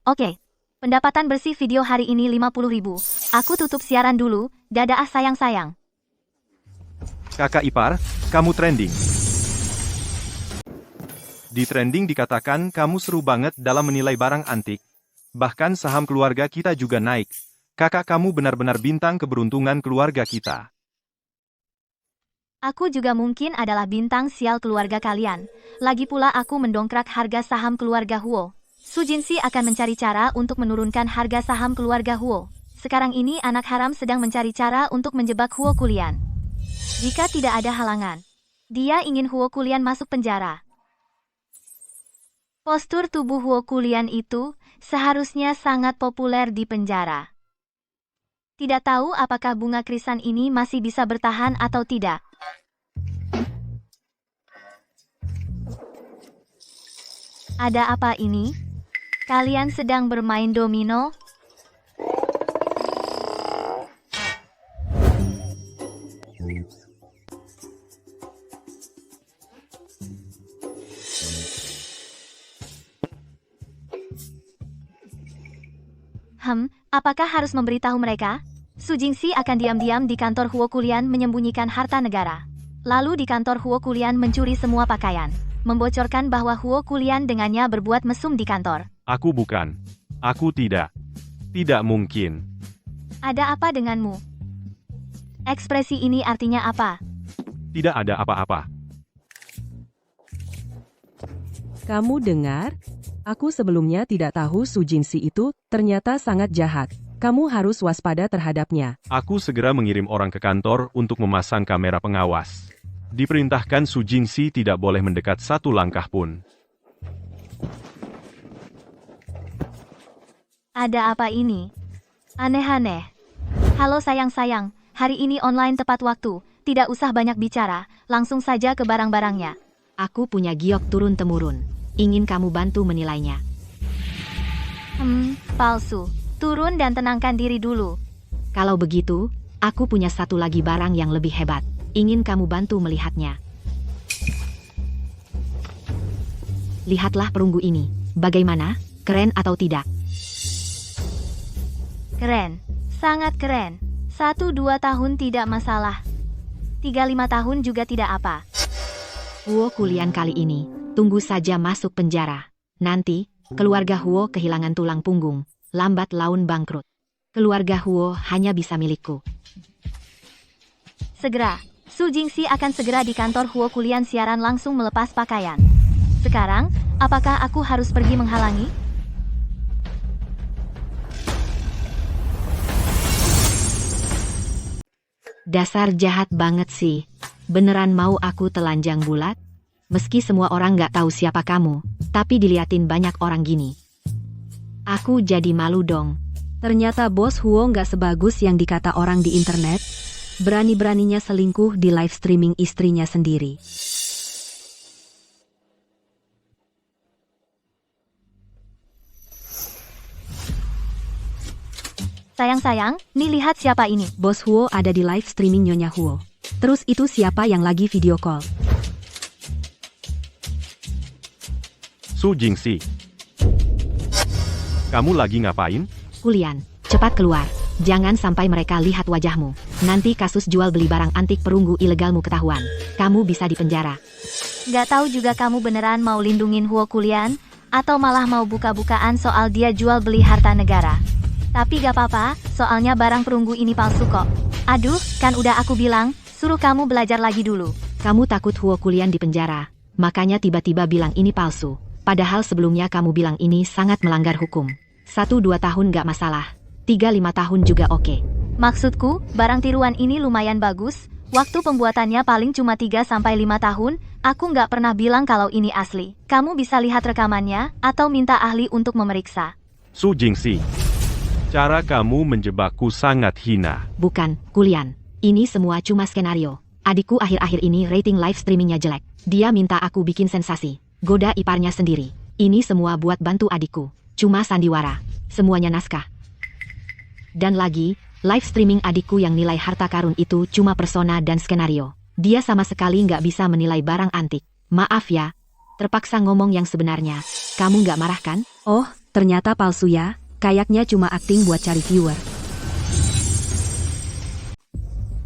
Oke. Pendapatan bersih video hari ini 50.000. Aku tutup siaran dulu, dadah sayang-sayang. Kakak ipar, kamu trending. Di trending dikatakan kamu seru banget dalam menilai barang antik. Bahkan saham keluarga kita juga naik. Kakak kamu benar-benar bintang keberuntungan keluarga kita. Aku juga mungkin adalah bintang sial keluarga kalian. Lagi pula aku mendongkrak harga saham keluarga Huo. Su Jinsi akan mencari cara untuk menurunkan harga saham keluarga Huo. Sekarang ini anak haram sedang mencari cara untuk menjebak Huo Kulian. Jika tidak ada halangan, dia ingin Huo Kulian masuk penjara. Postur tubuh Huo Kulian itu seharusnya sangat populer di penjara. Tidak tahu apakah bunga krisan ini masih bisa bertahan atau tidak. Ada apa ini? Kalian sedang bermain domino? Apakah harus memberitahu mereka? Su Jingxi akan diam-diam di kantor Huo Kulian menyembunyikan harta negara. Lalu di kantor Huo Kulian mencuri semua pakaian. Membocorkan bahwa Huo Kulian dengannya berbuat mesum di kantor. Aku bukan. Aku tidak. Tidak mungkin. Ada apa denganmu? Ekspresi ini artinya apa? Tidak ada apa-apa. Kamu dengar? Aku sebelumnya tidak tahu Su Jinsi itu ternyata sangat jahat. Kamu harus waspada terhadapnya. Aku segera mengirim orang ke kantor untuk memasang kamera pengawas. Diperintahkan Su Jingxi tidak boleh mendekat satu langkah pun. Ada apa ini? Aneh-aneh. Halo sayang-sayang, hari ini online tepat waktu. Tidak usah banyak bicara, langsung saja ke barang-barangnya. Aku punya giok turun-temurun. Ingin kamu bantu menilainya. Palsu. Turun dan tenangkan diri dulu. Kalau begitu, aku punya satu lagi barang yang lebih hebat. Ingin kamu bantu melihatnya. Lihatlah perunggu ini. Bagaimana? Keren atau tidak? Keren. Sangat keren. 1-2 tahun tidak masalah. 3-5 tahun juga tidak apa. Huo Kulian kali ini, tunggu saja masuk penjara. Nanti, keluarga Huo kehilangan tulang punggung. Lambat laun bangkrut. Keluarga Huo hanya bisa milikku. Segera. Su Jingxi akan segera di kantor Huo Kulian siaran langsung melepas pakaian. Sekarang, apakah aku harus pergi menghalangi? Dasar jahat banget sih. Beneran mau aku telanjang bulat? Meski semua orang nggak tahu siapa kamu, tapi diliatin banyak orang gini. Aku jadi malu dong. Ternyata bos Huo nggak sebagus yang dikata orang di internet. Berani-beraninya selingkuh di live streaming istrinya sendiri. Sayang-sayang, nih lihat siapa ini. Bos Huo ada di live streaming Nyonya Huo. Terus itu siapa yang lagi video call? Su Jingxi. Kamu lagi ngapain? Kulian, cepat keluar. Jangan sampai mereka lihat wajahmu. Nanti kasus jual beli barang antik perunggu ilegalmu ketahuan. Kamu bisa dipenjara. Gak tahu juga kamu beneran mau lindungin Huo Kulian, atau malah mau buka-bukaan soal dia jual beli harta negara. Tapi gak apa-apa, soalnya barang perunggu ini palsu kok. Aduh, kan udah aku bilang, suruh kamu belajar lagi dulu. Kamu takut Huo Kulian dipenjara, makanya tiba-tiba bilang ini palsu. Padahal sebelumnya kamu bilang ini sangat melanggar hukum. 1-2 tahun gak masalah. 3-5 tahun juga oke. Maksudku, barang tiruan ini lumayan bagus. Waktu pembuatannya paling cuma 3-5 tahun. Aku nggak pernah bilang kalau ini asli. Kamu bisa lihat rekamannya, atau minta ahli untuk memeriksa. Su Jingxi. Cara kamu menjebakku sangat hina. Bukan, Kulian. Ini semua cuma skenario. Adikku akhir-akhir ini rating live streamingnya jelek. Dia minta aku bikin sensasi. Goda iparnya sendiri. Ini semua buat bantu adikku. Cuma sandiwara. Semuanya naskah. Dan lagi, live streaming adikku yang nilai harta karun itu cuma persona dan skenario. Dia sama sekali nggak bisa menilai barang antik. Maaf ya, terpaksa ngomong yang sebenarnya. Kamu nggak marah kan? Oh, ternyata palsu ya. Kayaknya cuma akting buat cari viewer.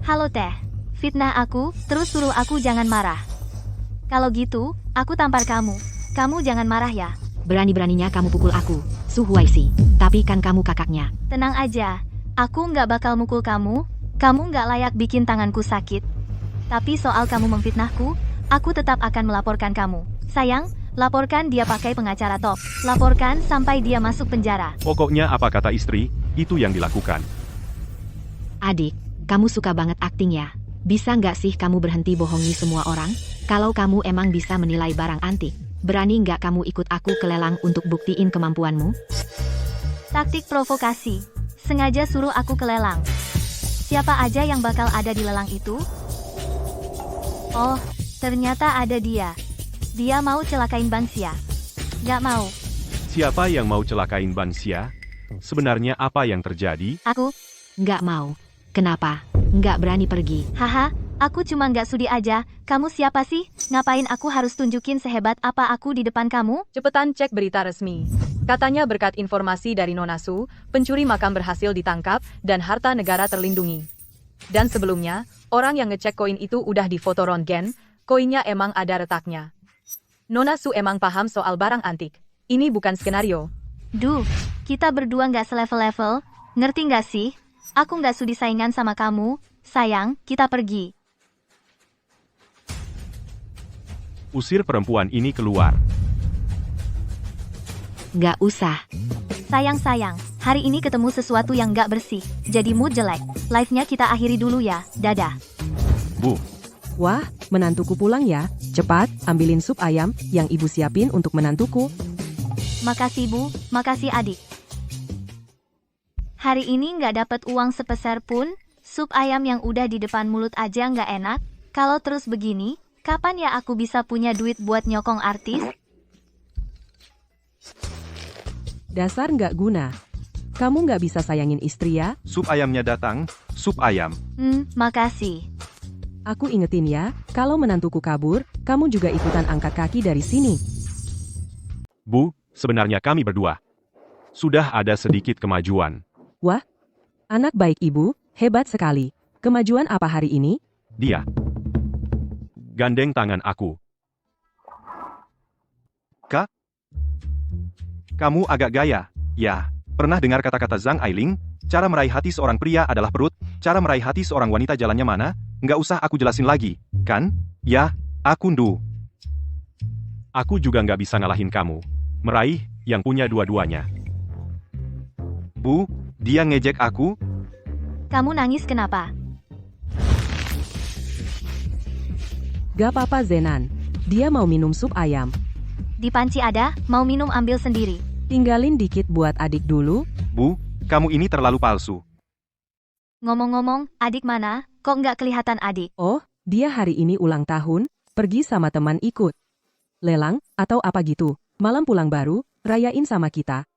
Halo Teh, fitnah aku, terus suruh aku jangan marah. Kalau gitu, aku tampar kamu. Kamu jangan marah ya. Berani-beraninya kamu pukul aku, Su Huaisi. Tapi kan kamu kakaknya. Tenang aja, aku nggak bakal mukul kamu. Kamu nggak layak bikin tanganku sakit. Tapi soal kamu memfitnahku, aku tetap akan melaporkan kamu. Sayang, laporkan dia pakai pengacara top. Laporkan sampai dia masuk penjara. Pokoknya apa kata istri, itu yang dilakukan. Adik, kamu suka banget akting ya? Bisa nggak sih kamu berhenti bohongi semua orang? Kalau kamu emang bisa menilai barang antik, berani nggak kamu ikut aku ke lelang untuk buktiin kemampuanmu? Taktik provokasi. Sengaja suruh aku ke lelang. Siapa aja yang bakal ada di lelang itu? Oh, ternyata ada dia. Dia mau celakain Bang Xia. Gak mau. Siapa yang mau celakain Bang Xia? Sebenarnya apa yang terjadi? Aku. Nggak mau. Kenapa? Nggak berani pergi. Haha, aku cuma nggak sudi aja. Kamu siapa sih? Ngapain aku harus tunjukin sehebat apa aku di depan kamu? Cepetan cek berita resmi. Katanya berkat informasi dari Nona Su, pencuri makam berhasil ditangkap dan harta negara terlindungi. Dan sebelumnya, orang yang ngecek koin itu udah difoto röntgen, koinnya emang ada retaknya. Nona Su emang paham soal barang antik. Ini bukan skenario. Duh, kita berdua nggak selevel-level. Ngerti nggak sih? Aku nggak sudi saingan sama kamu. Sayang, kita pergi. Usir perempuan ini keluar. Nggak usah. Sayang, hari ini ketemu sesuatu yang nggak bersih. Jadi mood jelek. Live-nya kita akhiri dulu ya. Dadah. Bu, Wah, menantuku pulang ya. Cepat, ambilin sup ayam yang ibu siapin untuk menantuku. Makasih Bu, makasih adik. Hari ini nggak dapat uang sepeser pun. Sup ayam yang udah di depan mulut aja nggak enak. Kalau terus begini, Kapan ya aku bisa punya duit buat nyokong artis? Dasar nggak guna. Kamu nggak bisa sayangin istri ya? Sup ayamnya datang, sup ayam. Makasih. Aku ingetin ya, kalau menantuku kabur, kamu juga ikutan angkat kaki dari sini. Bu, sebenarnya kami berdua. Sudah ada sedikit kemajuan. Wah, anak baik ibu, hebat sekali. Kemajuan apa hari ini? Dia gandeng tangan aku. Kak? Kamu agak gaya, ya. Pernah dengar kata-kata Zhang Ailing? Cara meraih hati seorang pria adalah perut, cara meraih hati seorang wanita jalannya mana? Nggak usah aku jelasin lagi, kan? Ya, aku ndu. Aku juga nggak bisa ngalahin kamu. Meraih, yang punya dua-duanya. Bu, dia ngejek aku? Kamu nangis kenapa? Gak apa-apa Zenan, dia mau minum sup ayam. Di panci ada, mau minum ambil sendiri. Tinggalin dikit buat adik dulu. Bu, kamu ini terlalu palsu. Ngomong-ngomong, adik mana? Kok nggak kelihatan adik? Oh, dia hari ini ulang tahun, pergi sama teman ikut. Lelang, atau apa gitu, malam pulang baru, rayain sama kita.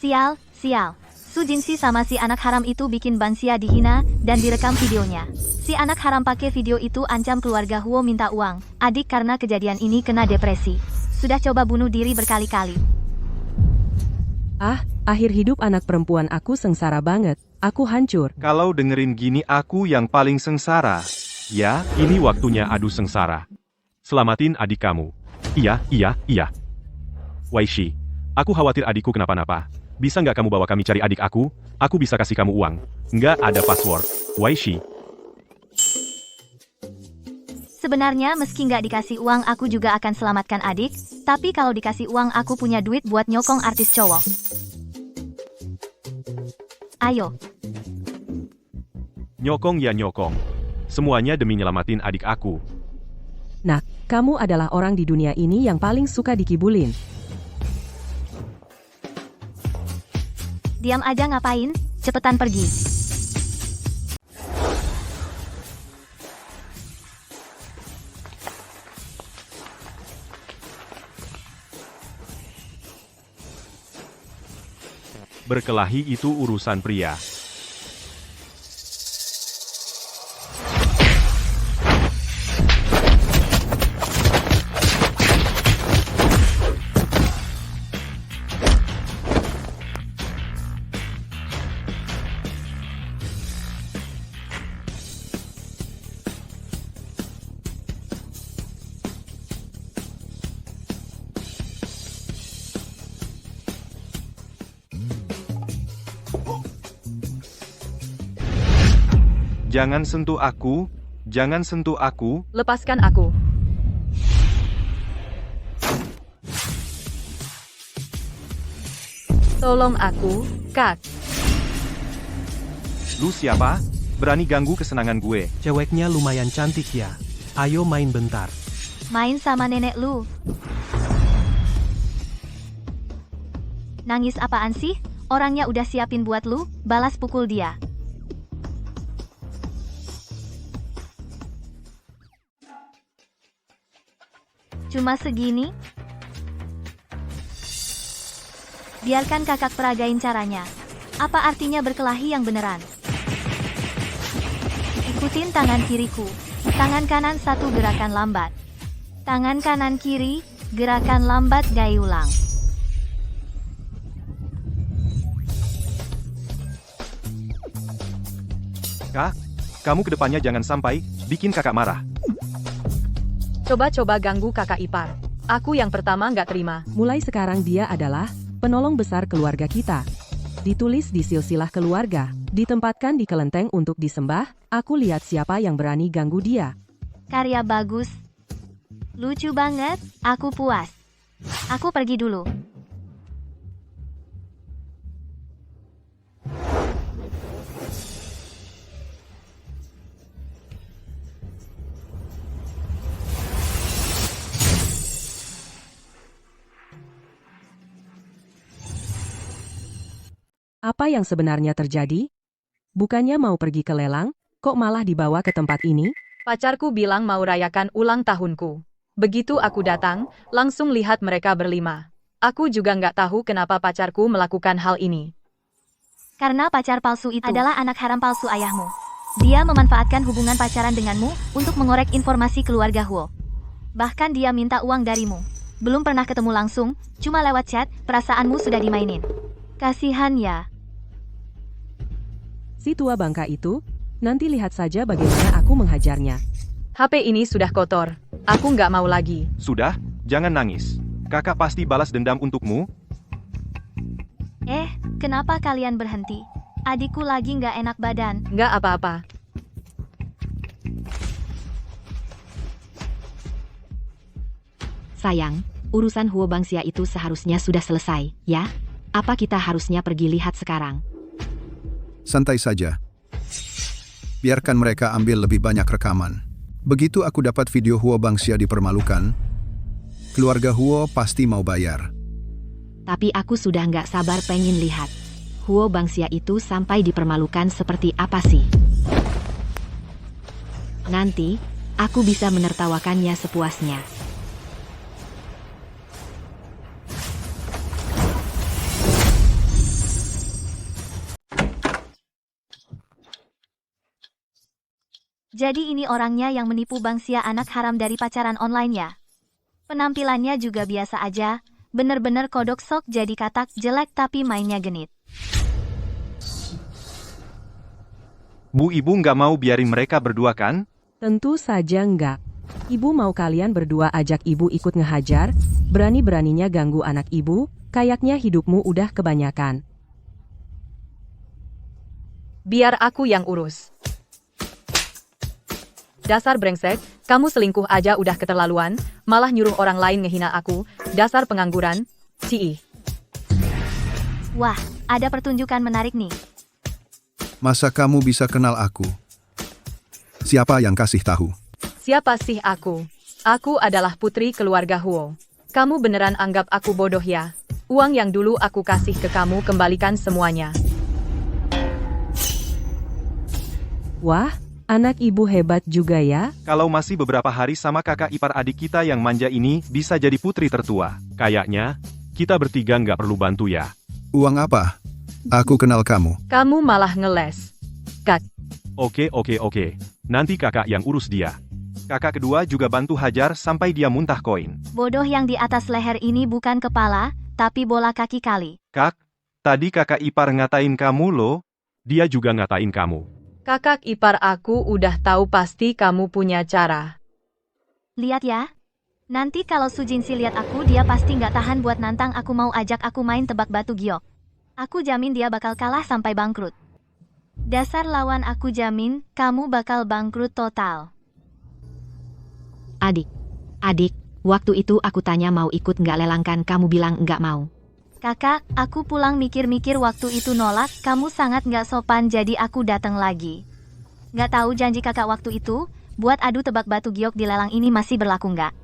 Sial, sial. Su Jinsi sama si anak haram itu bikin Bansia dihina, dan direkam videonya. Si anak haram pakai video itu ancam keluarga Huo minta uang. Adik karena kejadian ini kena depresi. Sudah coba bunuh diri berkali-kali. Ah, akhir hidup anak perempuan aku sengsara banget. Aku hancur. Kalau dengerin gini aku yang paling sengsara. Ya, ini waktunya adu sengsara. Selamatin adik kamu. Iya. Waishi, aku khawatir adikku kenapa-napa. Bisa nggak kamu bawa kami cari adik aku? Aku bisa kasih kamu uang. Nggak ada password. Waishi. Sebenarnya meski nggak dikasih uang aku juga akan selamatkan adik, tapi kalau dikasih uang aku punya duit buat nyokong artis cowok. Ayo. Nyokong ya nyokong. Semuanya demi nyelamatin adik aku. Nah, kamu adalah orang di dunia ini yang paling suka dikibulin. Diam aja ngapain? Cepetan pergi. Berkelahi itu urusan pria. Jangan sentuh aku, jangan sentuh aku. Lepaskan aku. Tolong aku, Kak. Lu siapa? Berani ganggu kesenangan gue. Ceweknya lumayan cantik ya. Ayo main bentar. Main sama nenek lu. Nangis apaan sih? Orangnya udah siapin buat lu, balas pukul dia. Cuma segini? Biarkan kakak peragain caranya. Apa artinya berkelahi yang beneran? Ikutin tangan kiriku. Tangan kanan satu gerakan lambat. Tangan kanan kiri, gerakan lambat gaya ulang. Kak, kamu kedepannya jangan sampai bikin kakak marah. Coba-coba ganggu kakak ipar. Aku yang pertama nggak terima. Mulai sekarang dia adalah penolong besar keluarga kita. Ditulis di silsilah keluarga, ditempatkan di kelenteng untuk disembah, aku lihat siapa yang berani ganggu dia. Karya bagus. Lucu banget, aku puas. Aku pergi dulu. Apa yang sebenarnya terjadi? Bukannya mau pergi ke lelang? Kok malah dibawa ke tempat ini? Pacarku bilang mau rayakan ulang tahunku. Begitu aku datang, langsung lihat mereka berlima. Aku juga nggak tahu kenapa pacarku melakukan hal ini. Karena pacar palsu itu adalah anak haram palsu ayahmu. Dia memanfaatkan hubungan pacaran denganmu untuk mengorek informasi keluarga Huo. Bahkan dia minta uang darimu. Belum pernah ketemu langsung, cuma lewat chat, perasaanmu sudah dimainin. Kasihan ya. Si tua bangka itu, nanti lihat saja bagaimana aku menghajarnya. HP ini sudah kotor. Aku nggak mau lagi. Sudah, jangan nangis. Kakak pasti balas dendam untukmu. Kenapa kalian berhenti? Adikku lagi nggak enak badan. Nggak apa-apa. Sayang, urusan Huo Bangxia itu seharusnya sudah selesai, ya? Apa kita harusnya pergi lihat sekarang? Santai saja. Biarkan mereka ambil lebih banyak rekaman. Begitu aku dapat video Huo Bangxia dipermalukan, keluarga Huo pasti mau bayar. Tapi aku sudah nggak sabar pengen lihat. Huo Bangxia itu sampai dipermalukan seperti apa sih? Nanti, aku bisa menertawakannya sepuasnya. Jadi ini orangnya yang menipu Bangxia anak haram dari pacaran online ya? Penampilannya juga biasa aja, bener-bener kodok sok jadi katak jelek tapi mainnya genit. Bu ibu nggak mau biarin mereka berdua kan? Tentu saja enggak. Ibu mau kalian berdua ajak ibu ikut ngehajar, berani-beraninya ganggu anak ibu, kayaknya hidupmu udah kebanyakan. Biar aku yang urus. Dasar brengsek, kamu selingkuh aja udah keterlaluan, malah nyuruh orang lain ngehina aku, dasar pengangguran, Cii. Wah, ada pertunjukan menarik nih. Masa kamu bisa kenal aku? Siapa yang kasih tahu? Siapa sih aku? Aku adalah putri keluarga Huo. Kamu beneran anggap aku bodoh ya? Uang yang dulu aku kasih ke kamu kembalikan semuanya. Wah, anak ibu hebat juga ya. Kalau masih beberapa hari sama kakak ipar adik kita yang manja ini bisa jadi putri tertua. Kayaknya, kita bertiga nggak perlu bantu ya. Uang apa? Aku kenal kamu. Kamu malah ngeles. Kak, Oke. Nanti kakak yang urus dia. Kakak kedua juga bantu hajar sampai dia muntah koin. Bodoh yang di atas leher ini bukan kepala, tapi bola kaki kali. Kak, tadi kakak ipar ngatain kamu loh. Dia juga ngatain kamu. kakak ipar aku udah tahu pasti kamu punya cara. Lihat ya. Nanti kalau Su Jingxi lihat aku dia pasti nggak tahan buat nantang aku mau ajak aku main tebak batu giok. Aku jamin dia bakal kalah sampai bangkrut. Dasar lawan aku jamin, kamu bakal bangkrut total. Adik, waktu itu aku tanya mau ikut nggak lelangkan kamu bilang nggak mau. Kakak, aku pulang mikir-mikir waktu itu nolak, kamu sangat nggak sopan jadi aku datang lagi. Nggak tahu janji kakak waktu itu, buat adu tebak batu giok di lelang ini masih berlaku nggak?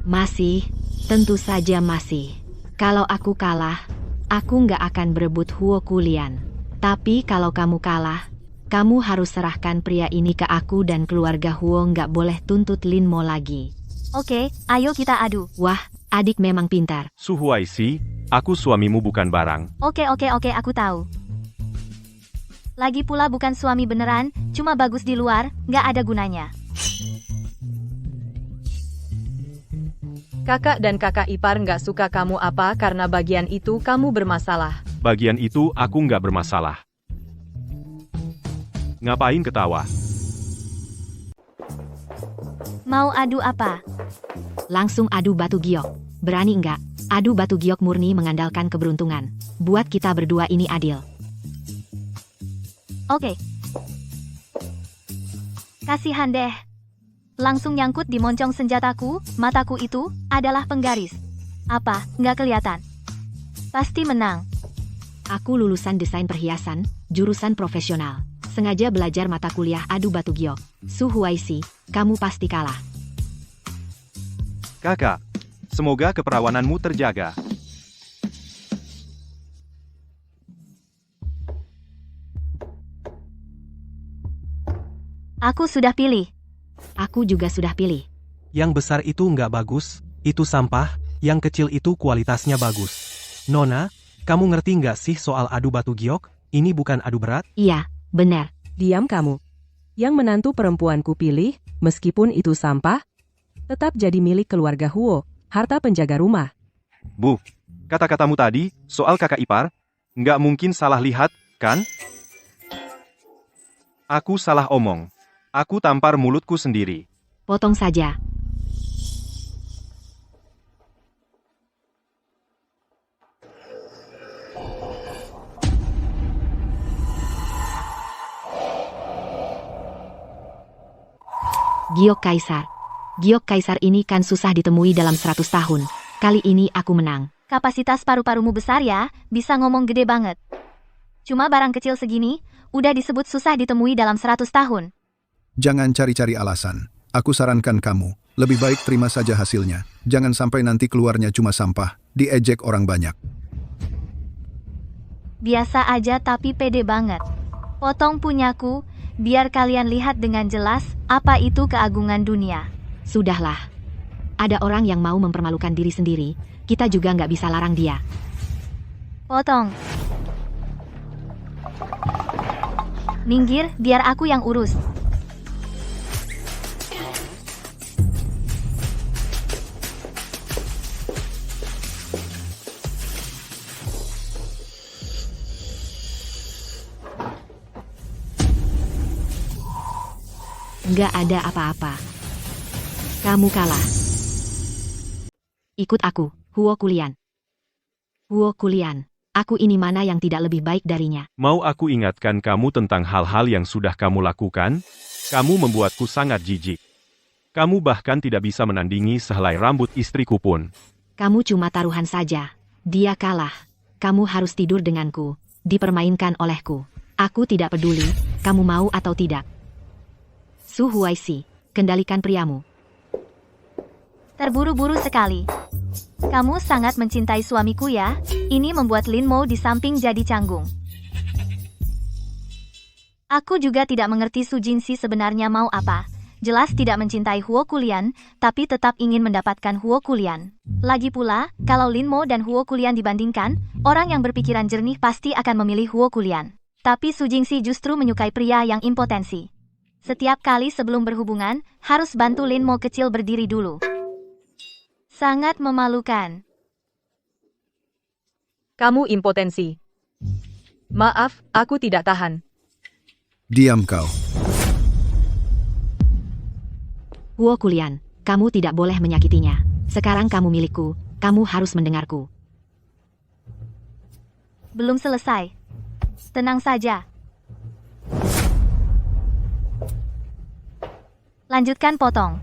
Masih, tentu saja masih. Kalau aku kalah, aku nggak akan berebut Huo Kulian. Tapi kalau kamu kalah, kamu harus serahkan pria ini ke aku dan keluarga Huo nggak boleh tuntut Lin Mo lagi. Oke, ayo kita adu. Wah, adik memang pintar. Su Huaisi, aku suamimu bukan barang. Oke, aku tahu. Lagi pula bukan suami beneran, cuma bagus di luar, nggak ada gunanya. Kakak dan kakak ipar nggak suka kamu apa karena bagian itu kamu bermasalah. Bagian itu aku nggak bermasalah. Ngapain ketawa? Mau adu apa? Langsung adu batu giok. Berani nggak? Adu batu giok murni mengandalkan keberuntungan. Buat kita berdua ini adil. Oke. Kasihan deh. Langsung nyangkut di moncong senjataku, mataku itu adalah penggaris. Apa, nggak kelihatan? Pasti menang. Aku lulusan desain perhiasan, jurusan profesional. Sengaja belajar mata kuliah adu batu giok. Su Huaisi, kamu pasti kalah. Kakak, semoga keperawananmu terjaga. Aku sudah pilih. Aku juga sudah pilih. Yang besar itu nggak bagus, itu sampah, yang kecil itu kualitasnya bagus. Nona, kamu ngerti nggak sih soal adu batu giok? Ini bukan adu berat? Iya, benar. Diam kamu. Yang menantu perempuanku pilih, meskipun itu sampah, tetap jadi milik keluarga Huo, harta penjaga rumah. Bu, kata-katamu tadi, soal kakak ipar, nggak mungkin salah lihat, kan? Aku salah omong. Aku tampar mulutku sendiri. Potong saja. Giok Kaisar. Giok Kaisar ini kan susah ditemui dalam 100 tahun. Kali ini aku menang. Kapasitas paru-parumu besar ya, bisa ngomong gede banget. Cuma barang kecil segini, udah disebut susah ditemui dalam 100 tahun. Jangan cari-cari alasan. Aku sarankan kamu, lebih baik terima saja hasilnya. Jangan sampai nanti keluarnya cuma sampah, diejek orang banyak. Biasa aja tapi pede banget. Potong punyaku, biar kalian lihat dengan jelas apa itu keagungan dunia. Sudahlah. Ada orang yang mau mempermalukan diri sendiri, kita juga nggak bisa larang dia. Potong. Minggir, biar aku yang urus. Nggak ada apa-apa. Kamu kalah. Ikut aku, Huo Kulian. Huo Kulian, aku ini mana yang tidak lebih baik darinya? Mau aku ingatkan kamu tentang hal-hal yang sudah kamu lakukan? Kamu membuatku sangat jijik. Kamu bahkan tidak bisa menandingi sehelai rambut istriku pun. Kamu cuma taruhan saja. Dia kalah. Kamu harus tidur denganku, dipermainkan olehku. Aku tidak peduli, kamu mau atau tidak. Su Huaisi, kendalikan priamu. Terburu-buru sekali. Kamu sangat mencintai suamiku ya? Ini membuat Lin Mo di samping jadi canggung. Aku juga tidak mengerti Su Jingxi sebenarnya mau apa. Jelas tidak mencintai Huo Kulian, tapi tetap ingin mendapatkan Huo Kulian. Lagi pula, kalau Lin Mo dan Huo Kulian dibandingkan, orang yang berpikiran jernih pasti akan memilih Huo Kulian. Tapi Su Jingxi justru menyukai pria yang impotensi. Setiap kali sebelum berhubungan, harus bantu Lin Mo kecil berdiri dulu. Sangat memalukan. Kamu impotensi. Maaf, aku tidak tahan. Diam kau. Huo Kulian, kamu tidak boleh menyakitinya. Sekarang kamu milikku, kamu harus mendengarku. Belum selesai. Tenang saja. Lanjutkan potong.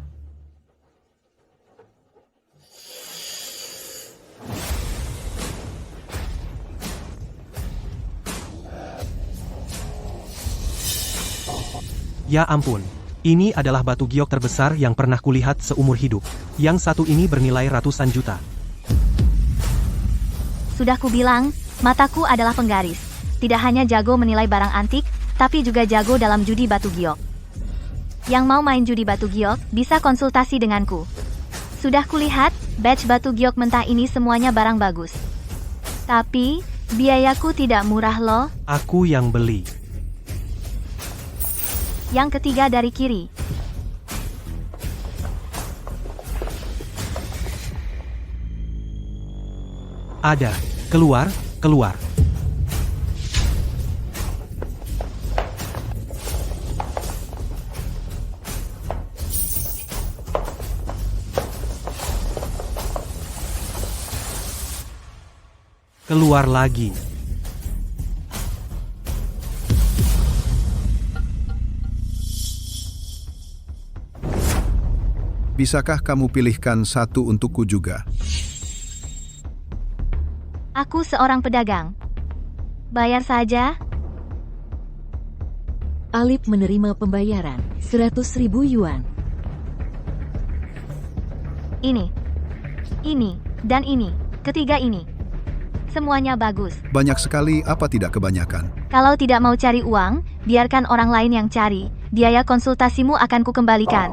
Ya ampun, ini adalah batu giok terbesar yang pernah kulihat seumur hidup. Yang satu ini bernilai ratusan juta. Sudah kubilang, mataku adalah penggaris. Tidak hanya jago menilai barang antik, tapi juga jago dalam judi batu giok. Yang mau main judi batu giok, bisa konsultasi denganku. Sudah kulihat, batch batu giok mentah ini semuanya barang bagus. Tapi, biayaku tidak murah loh. Aku yang beli. Yang ketiga dari kiri. Ada. Keluar, keluar. Keluar lagi. Bisakah kamu pilihkan satu untukku juga? Aku seorang pedagang. Bayar saja. Alip menerima pembayaran 100.000 yuan. Ini, dan ini, ketiga ini. Semuanya bagus. Banyak sekali, apa tidak kebanyakan? Kalau tidak mau cari uang, biarkan orang lain yang cari. Biaya konsultasimu akan kukembalikan.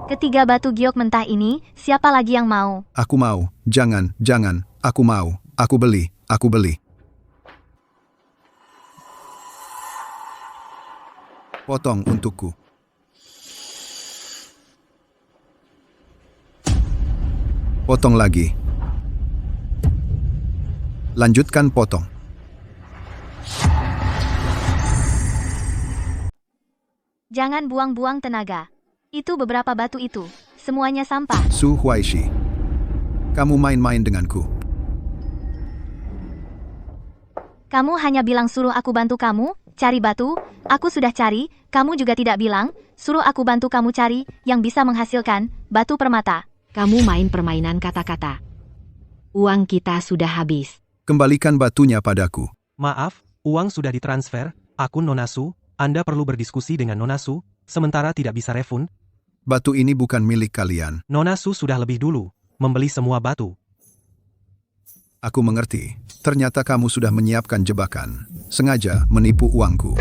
Ketiga batu giok mentah ini, siapa lagi yang mau? Aku mau. Jangan, jangan. Aku mau. Aku beli. Aku beli. Potong untukku. Potong lagi. Lanjutkan potong. Jangan buang-buang tenaga. Itu beberapa batu itu. Semuanya sampah. Su Huaishi. Kamu main-main denganku. Kamu hanya bilang suruh aku bantu kamu, cari batu. Aku sudah cari, kamu juga tidak bilang, suruh aku bantu kamu cari, yang bisa menghasilkan, batu permata. Kamu main permainan kata-kata. Uang kita sudah habis. Kembalikan batunya padaku. Maaf, uang sudah ditransfer, akun Nonasu, Anda perlu berdiskusi dengan Nonasu, sementara tidak bisa refund. Batu ini bukan milik kalian. Nonasu sudah lebih dulu membeli semua batu. Aku mengerti. Ternyata kamu sudah menyiapkan jebakan. Sengaja menipu uangku.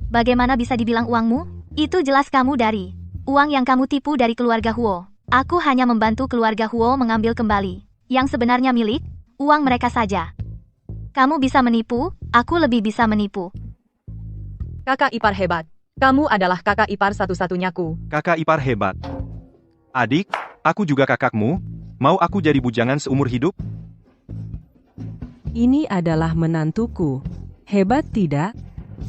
Bagaimana bisa dibilang uangmu? Itu jelas kamu dari uang yang kamu tipu dari keluarga Huo. Aku hanya membantu keluarga Huo mengambil kembali. Yang sebenarnya milik, uang mereka saja. Kamu bisa menipu, aku lebih bisa menipu. Kakak ipar hebat. Kamu adalah kakak ipar satu-satunyaku. Kakak ipar hebat. Adik, aku juga kakakmu. Mau aku jadi bujangan seumur hidup? Ini adalah menantuku. Hebat tidak?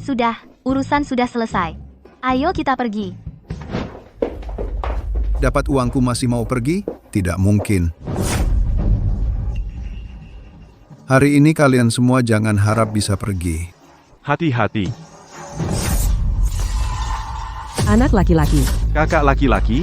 Sudah, urusan sudah selesai. Ayo kita pergi. Dapat uangku masih mau pergi? Tidak mungkin. Hari ini kalian semua jangan harap bisa pergi. Hati-hati. Anak laki-laki. Kakak laki-laki,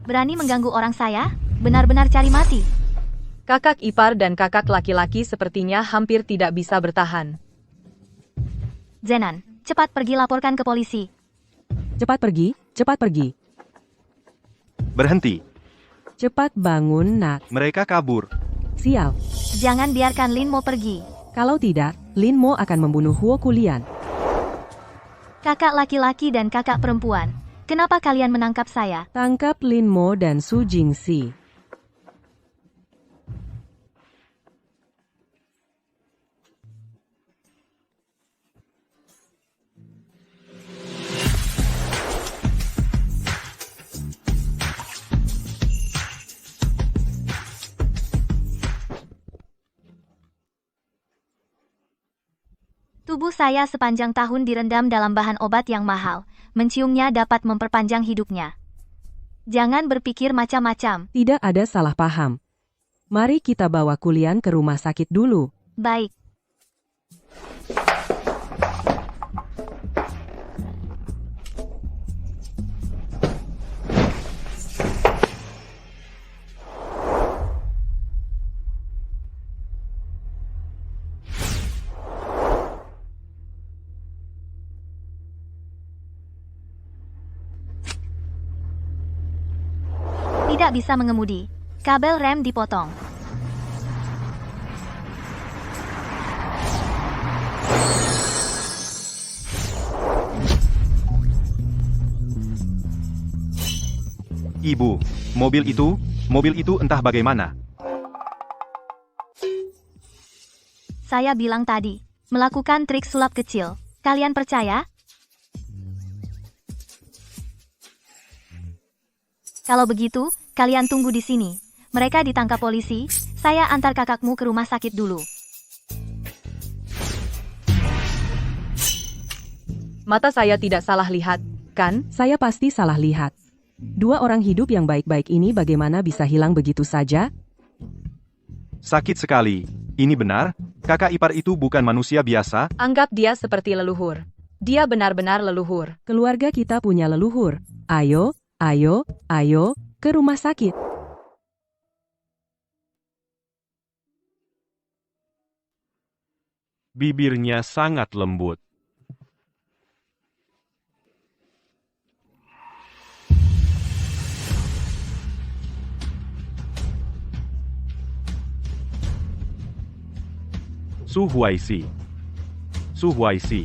Berani mengganggu orang saya? Benar-benar cari mati. Kakak ipar dan kakak laki-laki sepertinya hampir tidak bisa bertahan. Zenan, cepat pergi laporkan ke polisi. Cepat pergi, cepat pergi. berhenti. Cepat bangun, nak. Mereka kabur. Sial. Jangan biarkan Lin Mo pergi. Kalau tidak, Lin Mo akan membunuh Huo Kulian. Kakak laki-laki dan kakak perempuan. Kenapa kalian menangkap saya? Tangkap Lin Mo dan Su Jingxi. Tubuh saya sepanjang tahun direndam dalam bahan obat yang mahal. Menciumnya dapat memperpanjang hidupnya. Jangan berpikir macam-macam. Tidak ada salah paham. Mari kita bawa Kulian ke rumah sakit dulu. Baik. Tidak bisa mengemudi. Kabel rem dipotong. Ibu, mobil itu entah bagaimana. Saya bilang tadi, melakukan trik sulap kecil. Kalian percaya? Kalau begitu, kalian tunggu di sini. Mereka ditangkap polisi, saya antar kakakmu ke rumah sakit dulu. Mata saya tidak salah lihat, kan? Saya pasti salah lihat. Dua orang hidup yang baik-baik ini bagaimana bisa hilang begitu saja? Sakit sekali. Ini benar, kakak ipar itu bukan manusia biasa. Anggap dia seperti leluhur. Dia benar-benar leluhur. Keluarga kita punya leluhur. Ayo, ayo, ayo, ke rumah sakit. Bibirnya sangat lembut. Su Huaisi. Su Huaisi.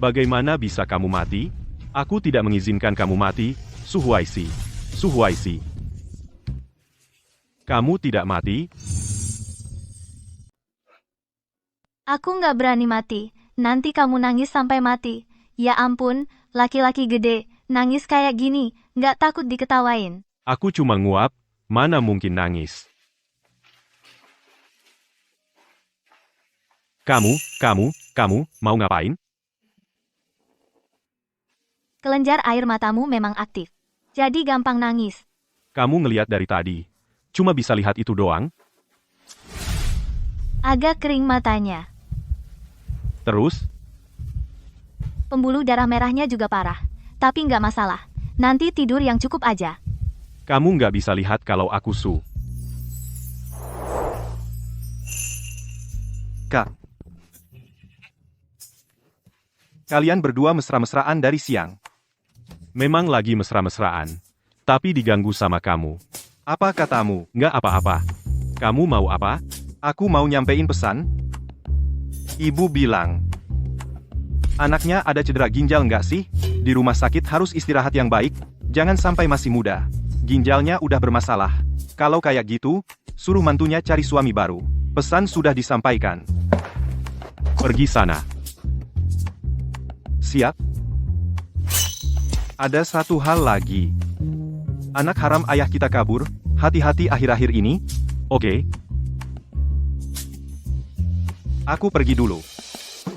Bagaimana bisa kamu mati? Aku tidak mengizinkan kamu mati, Su Huaisi. Su Huaisi. Kamu tidak mati? Aku nggak berani mati. Nanti kamu nangis sampai mati. Ya ampun, laki-laki gede, nangis kayak gini, nggak takut diketawain. Aku cuma nguap, mana mungkin nangis. Kamu, mau ngapain? Kelenjar air matamu memang aktif. Jadi gampang nangis. Kamu ngeliat dari tadi. Cuma bisa lihat itu doang. Agak kering matanya. Terus, Pembuluh darah merahnya juga parah. Tapi nggak masalah. Nanti tidur yang cukup aja. kamu nggak bisa lihat kalau aku Su. Kak. Kalian berdua mesra-mesraan dari siang. Memang lagi mesra-mesraan. Tapi diganggu sama kamu. Apa katamu? Nggak apa-apa. Kamu mau apa? Aku mau nyampein pesan. Ibu bilang, anaknya ada cedera ginjal nggak sih? Di rumah sakit harus istirahat yang baik. Jangan sampai masih muda. Ginjalnya udah bermasalah. Kalau kayak gitu, suruh mantunya cari suami baru. Pesan sudah disampaikan. Pergi sana. Siap? Ada satu hal lagi. Anak haram ayah kita kabur. Hati-hati akhir-akhir ini. Oke? Aku pergi dulu.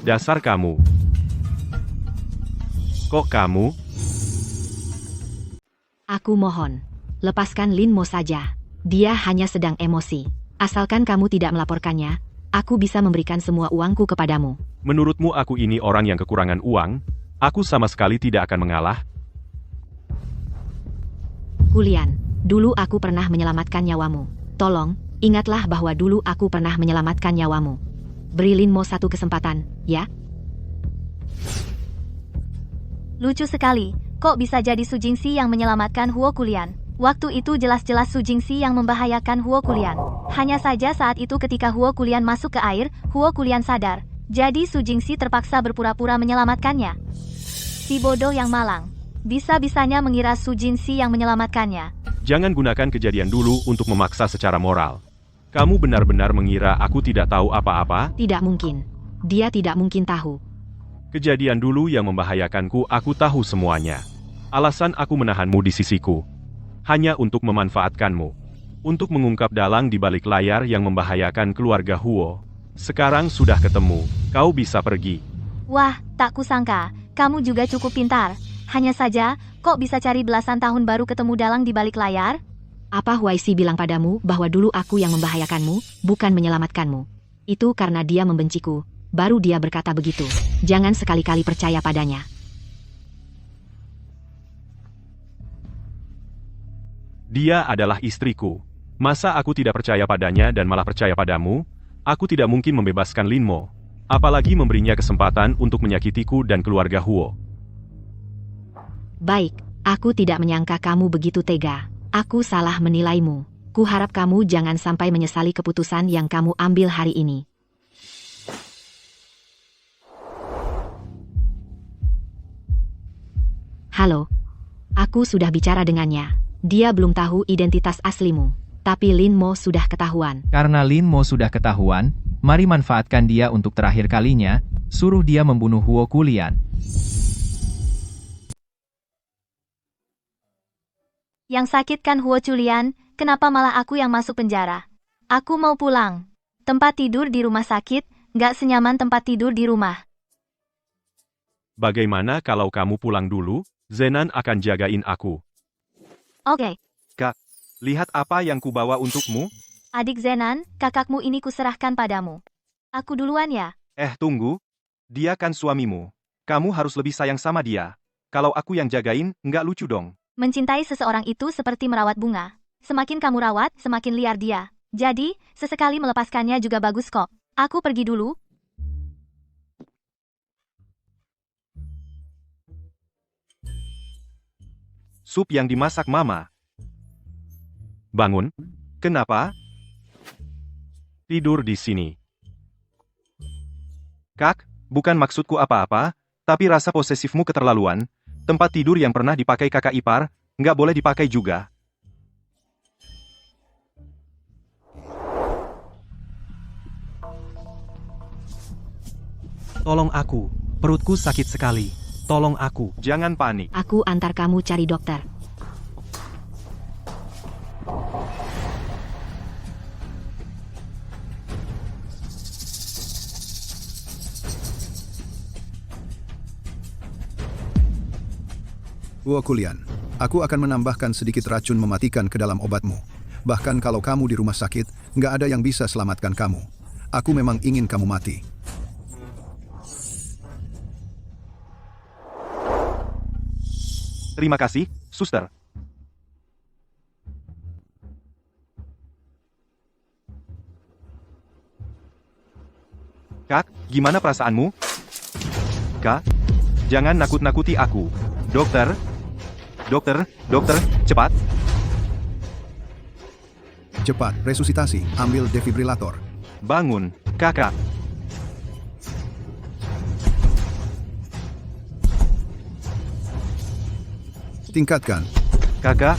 Dasar kamu. Kok kamu? Aku mohon, lepaskan Lin Mo saja. Dia hanya sedang emosi. Asalkan kamu tidak melaporkannya, aku bisa memberikan semua uangku kepadamu. Menurutmu aku ini orang yang kekurangan uang? Aku sama sekali tidak akan mengalah. Kulian, dulu aku pernah menyelamatkan nyawamu. Tolong, ingatlah bahwa dulu aku pernah menyelamatkan nyawamu. Beri Lin Mo satu kesempatan, ya? Lucu sekali, kok bisa jadi Su Jingxi yang menyelamatkan Huo Kulian? Waktu itu jelas-jelas Su Jingxi yang membahayakan Huo Kulian. Hanya saja saat itu ketika Huo Kulian masuk ke air, Huo Kulian sadar. Jadi Su Jingxi terpaksa berpura-pura menyelamatkannya. Si bodoh yang malang. Bisa-bisanya mengira Su Jingxi yang menyelamatkannya. Jangan gunakan kejadian dulu untuk memaksa secara moral. Kamu benar-benar mengira aku tidak tahu apa-apa? Tidak mungkin. Dia tidak mungkin tahu. Kejadian dulu yang membahayakanku aku tahu semuanya. Alasan aku menahanmu di sisiku. Hanya untuk memanfaatkanmu. Untuk mengungkap dalang di balik layar yang membahayakan keluarga Huo. Sekarang sudah ketemu, kau bisa pergi. Wah, tak kusangka, kamu juga cukup pintar. Hanya saja, kok bisa cari belasan tahun baru ketemu dalang di balik layar? Apa Huaisi bilang padamu bahwa dulu aku yang membahayakanmu, bukan menyelamatkanmu? Itu karena dia membenciku. Baru dia berkata begitu. Jangan sekali-kali percaya padanya. Dia adalah istriku. Masa aku tidak percaya padanya dan malah percaya padamu? Aku tidak mungkin membebaskan Lin Mo. Apalagi memberinya kesempatan untuk menyakitiku dan keluarga Huo. Baik, aku tidak menyangka kamu begitu tega. Aku salah menilaimu. Kuharap kamu jangan sampai menyesali keputusan yang kamu ambil hari ini. Halo. Aku sudah bicara dengannya. Dia belum tahu identitas aslimu. Tapi Lin Mo sudah ketahuan. Karena Lin Mo sudah ketahuan, mari manfaatkan dia untuk terakhir kalinya, suruh dia membunuh Huo Kulian. Yang sakit kan Huo Kulian, kenapa malah aku yang masuk penjara? Aku mau pulang. Tempat tidur di rumah sakit, nggak senyaman tempat tidur di rumah. Bagaimana kalau kamu pulang dulu? Zenan akan jagain aku. Oke, Lihat apa yang kubawa untukmu. adik Zenan, kakakmu ini kuserahkan padamu. Aku duluan ya. Tunggu. Dia kan suamimu. Kamu harus lebih sayang sama dia. Kalau aku yang jagain, nggak lucu dong. Mencintai seseorang itu seperti merawat bunga. Semakin kamu rawat, semakin liar dia. Jadi, sesekali melepaskannya juga bagus kok. Aku pergi dulu. Sup yang dimasak Mama. Bangun. Kenapa? Tidur di sini. Kak, bukan maksudku apa-apa, tapi rasa posesifmu keterlaluan. Tempat tidur yang pernah dipakai kakak ipar, nggak boleh dipakai juga. Tolong aku, perutku sakit sekali. Tolong aku. Jangan panik. Aku antar kamu cari dokter. Wokulian, aku akan menambahkan sedikit racun mematikan ke dalam obatmu. Bahkan kalau kamu di rumah sakit, nggak ada yang bisa selamatkan kamu. Aku memang ingin kamu mati. Terima kasih, suster. Kak, gimana perasaanmu? Kak, jangan nakut-nakuti aku. Dokter, cepat. Cepat, resusitasi, ambil defibrilator. Bangun, kakak. Tingkatkan. Kakak,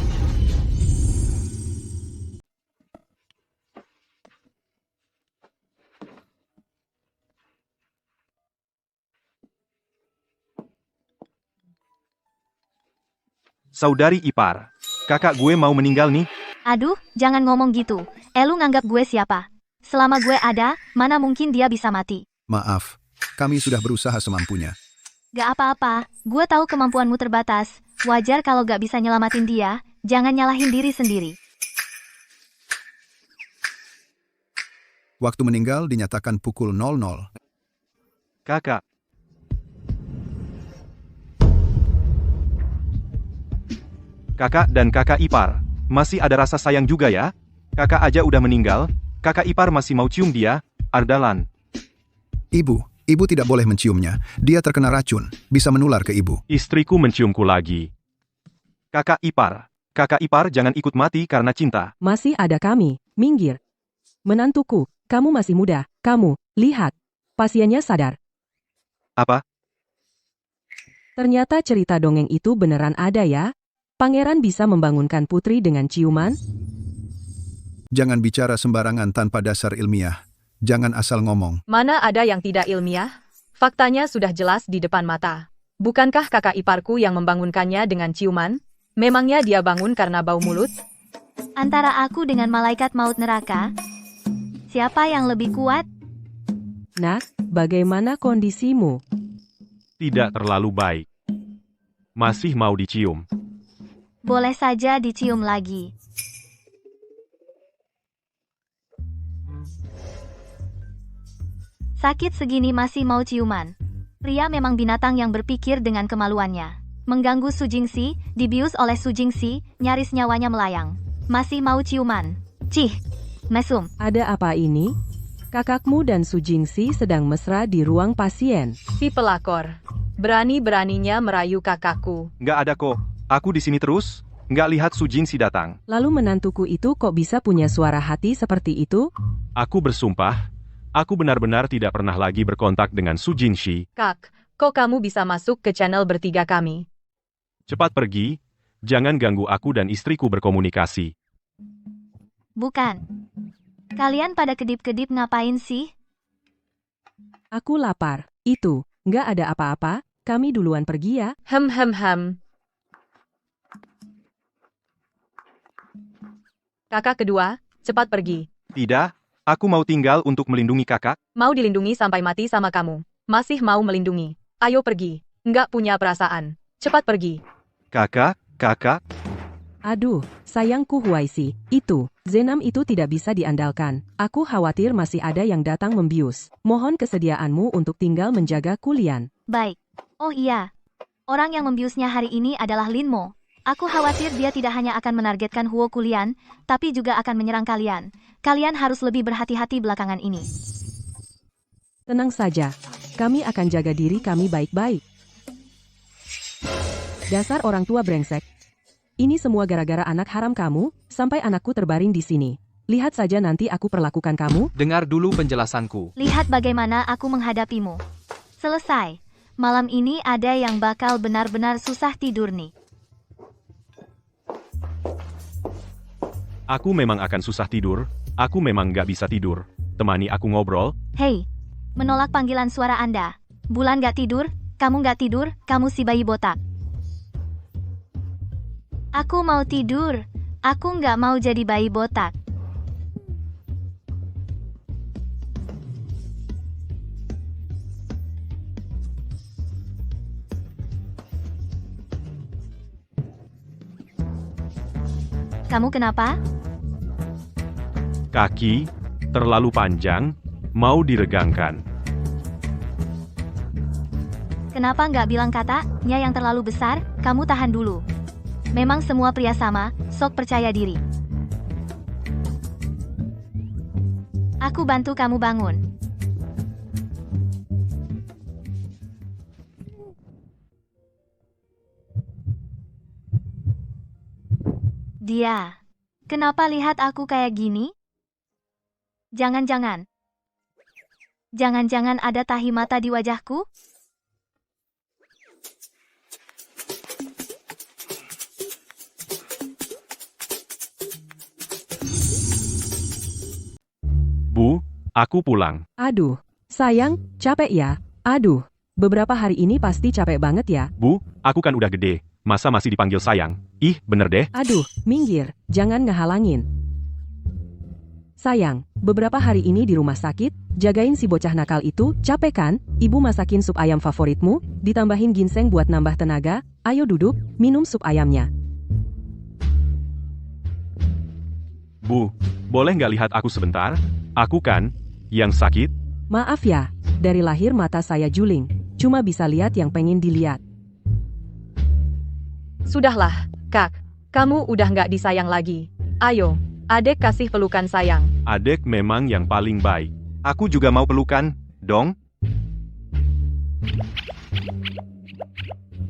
saudari ipar. Kakak gue mau meninggal nih. Aduh, jangan ngomong gitu. Lu nganggap gue siapa? Selama gue ada, mana mungkin dia bisa mati? Maaf, kami sudah berusaha semampunya. Gak apa-apa, gue tahu kemampuanmu terbatas. Wajar kalau gak bisa nyelamatin dia, jangan nyalahin diri sendiri. Waktu meninggal dinyatakan pukul 00. Kakak. Kakak dan kakak ipar, masih ada rasa sayang juga ya? Kakak aja udah meninggal, kakak ipar masih mau cium dia, Ardalan. Ibu tidak boleh menciumnya. Dia terkena racun, bisa menular ke ibu. Istriku menciumku lagi. Kakak ipar jangan ikut mati karena cinta. Masih ada kami, minggir. Menantuku, kamu masih muda, kamu, lihat. Pasiennya sadar. Apa? Ternyata cerita dongeng itu beneran ada ya? Pangeran bisa membangunkan putri dengan ciuman? Jangan bicara sembarangan tanpa dasar ilmiah. Jangan asal ngomong. Mana ada yang tidak ilmiah? Faktanya sudah jelas di depan mata. Bukankah kakak iparku yang membangunkannya dengan ciuman? Memangnya dia bangun karena bau mulut? Antara aku dengan malaikat maut neraka, siapa yang lebih kuat? Nak, bagaimana kondisimu? Tidak terlalu baik. Masih mau dicium. Boleh saja dicium lagi. Sakit segini masih mau ciuman. Pria memang binatang yang berpikir dengan kemaluannya. Mengganggu Su Jingxi, dibius oleh Su Jingxi, nyaris nyawanya melayang. Masih mau ciuman. Cih, mesum. Ada apa ini? Kakakmu dan Su Jingxi sedang mesra di ruang pasien. Si pelakor. Berani-beraninya merayu kakakku. Nggak ada kok. Aku di sini terus, nggak lihat Su Jingxi datang. Lalu menantuku itu kok bisa punya suara hati seperti itu? Aku bersumpah, aku benar-benar tidak pernah lagi berkontak dengan Su Jingxi. Kak, kok kamu bisa masuk ke channel bertiga kami? Cepat pergi, jangan ganggu aku dan istriku berkomunikasi. Bukan. Kalian pada kedip-kedip ngapain sih? Aku lapar. Itu, nggak ada apa-apa, kami duluan pergi ya. Kakak kedua, cepat pergi. Tidak, aku mau tinggal untuk melindungi kakak. Mau dilindungi sampai mati sama kamu. Masih mau melindungi. Ayo pergi. Nggak punya perasaan. Cepat pergi. Kakak, kakak, Aduh, sayangku Huaisi, Zenam itu tidak bisa diandalkan. Aku khawatir masih ada yang datang membius. Mohon kesediaanmu untuk tinggal menjaga Kulian. Baik. Oh iya. Orang yang membiusnya hari ini adalah Lin Mo. Aku khawatir dia tidak hanya akan menargetkan Huo Kulian, tapi juga akan menyerang kalian. Kalian harus lebih berhati-hati belakangan ini. Tenang saja, kami akan jaga diri kami baik-baik. Dasar orang tua brengsek. Ini semua gara-gara anak haram kamu, sampai anakku terbaring di sini. Lihat saja nanti aku perlakukan kamu. Dengar dulu penjelasanku. Lihat bagaimana aku menghadapimu. Selesai. Malam ini ada yang bakal benar-benar susah tidur nih. aku memang akan susah tidur, aku memang nggak bisa tidur. Temani aku ngobrol. Hei, menolak panggilan suara Anda. Bulan nggak tidur, kamu si bayi botak. Aku mau tidur, aku nggak mau jadi bayi botak. Kamu kenapa? Kaki, terlalu panjang, mau diregangkan. Kenapa nggak bilang katanya yang terlalu besar? Kamu tahan dulu. Memang semua pria sama, sok percaya diri. Aku bantu kamu bangun. Dia. Kenapa lihat aku kayak gini? Jangan-jangan. Jangan-jangan ada tahi mata di wajahku? Bu, aku pulang. Aduh, sayang, capek ya? Aduh, beberapa hari ini pasti capek banget ya? Bu, aku kan udah gede, masa masih dipanggil sayang? Ih, bener deh. Aduh, minggir, jangan ngehalangin. Sayang, beberapa hari ini di rumah sakit, jagain si bocah nakal itu, capek kan? Ibu masakin sup ayam favoritmu, ditambahin ginseng buat nambah tenaga, ayo duduk, minum sup ayamnya. Bu, boleh nggak lihat aku sebentar? Aku kan, yang sakit. Maaf ya, dari lahir mata saya juling, cuma bisa lihat yang pengen dilihat. Sudahlah, Kak. Kamu udah nggak disayang lagi. Ayo, adek kasih pelukan sayang. Adek memang yang paling baik. Aku juga mau pelukan, dong.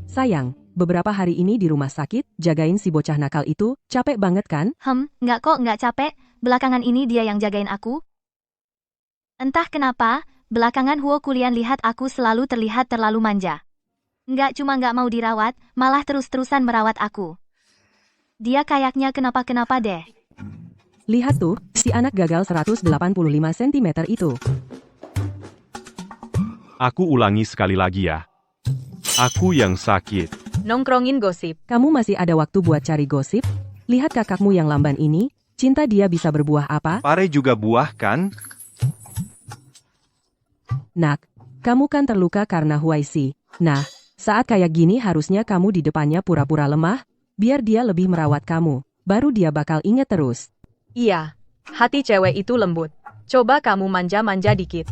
Sayang, beberapa hari ini di rumah sakit, jagain si bocah nakal itu, capek banget kan? Nggak kok nggak capek, belakangan ini dia yang jagain aku. Entah kenapa, belakangan Huo Kulian lihat aku selalu terlihat terlalu manja. Nggak cuma nggak mau dirawat, malah terus-terusan merawat aku. Dia kayaknya kenapa-kenapa deh. Lihat tuh, si anak gagal 185 cm itu. Aku ulangi sekali lagi ya. Aku yang sakit. Nongkrongin gosip. Kamu masih ada waktu buat cari gosip? Lihat kakakmu yang lamban ini, cinta dia bisa berbuah apa? Pare juga buah kan? Nak, kamu kan terluka karena Huaisi. Nah, saat kayak gini harusnya kamu di depannya pura-pura lemah, biar dia lebih merawat kamu. Baru dia bakal inget terus. Iya, hati cewek itu lembut. Coba kamu manja-manja dikit.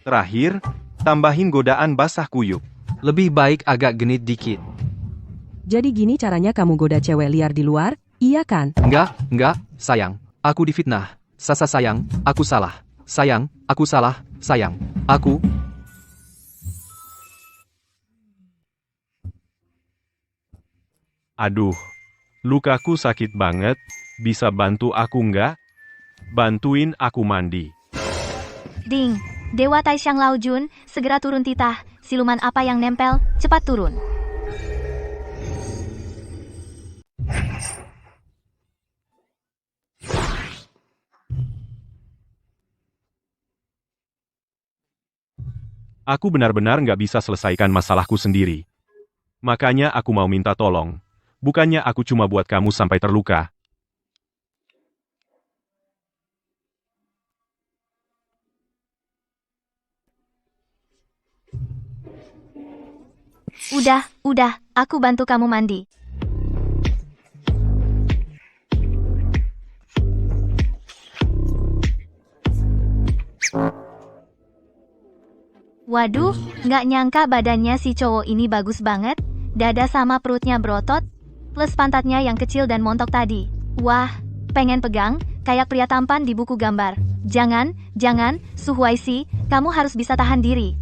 Terakhir, tambahin godaan basah kuyup. Lebih baik agak genit dikit. Jadi gini caranya kamu goda cewek liar di luar, iya kan? Enggak, sayang. Aku difitnah. Sayang, aku salah. Sayang, aku salah. Sayang, aku... Aduh, lukaku sakit banget. Bisa bantu aku nggak? Bantuin aku mandi. Ding, Dewa Taishan Lao Jun, segera turun titah. Siluman apa yang nempel, cepat turun. Aku benar-benar nggak bisa selesaikan masalahku sendiri. Makanya aku mau minta tolong. Bukannya aku cuma buat kamu sampai terluka. Udah, aku bantu kamu mandi. Waduh, nggak nyangka badannya si cowok ini bagus banget. Dada sama perutnya berotot, plus pantatnya yang kecil dan montok tadi. Wah, pengen pegang, kayak pria tampan di buku gambar. Jangan, Su Huaisi, kamu harus bisa tahan diri.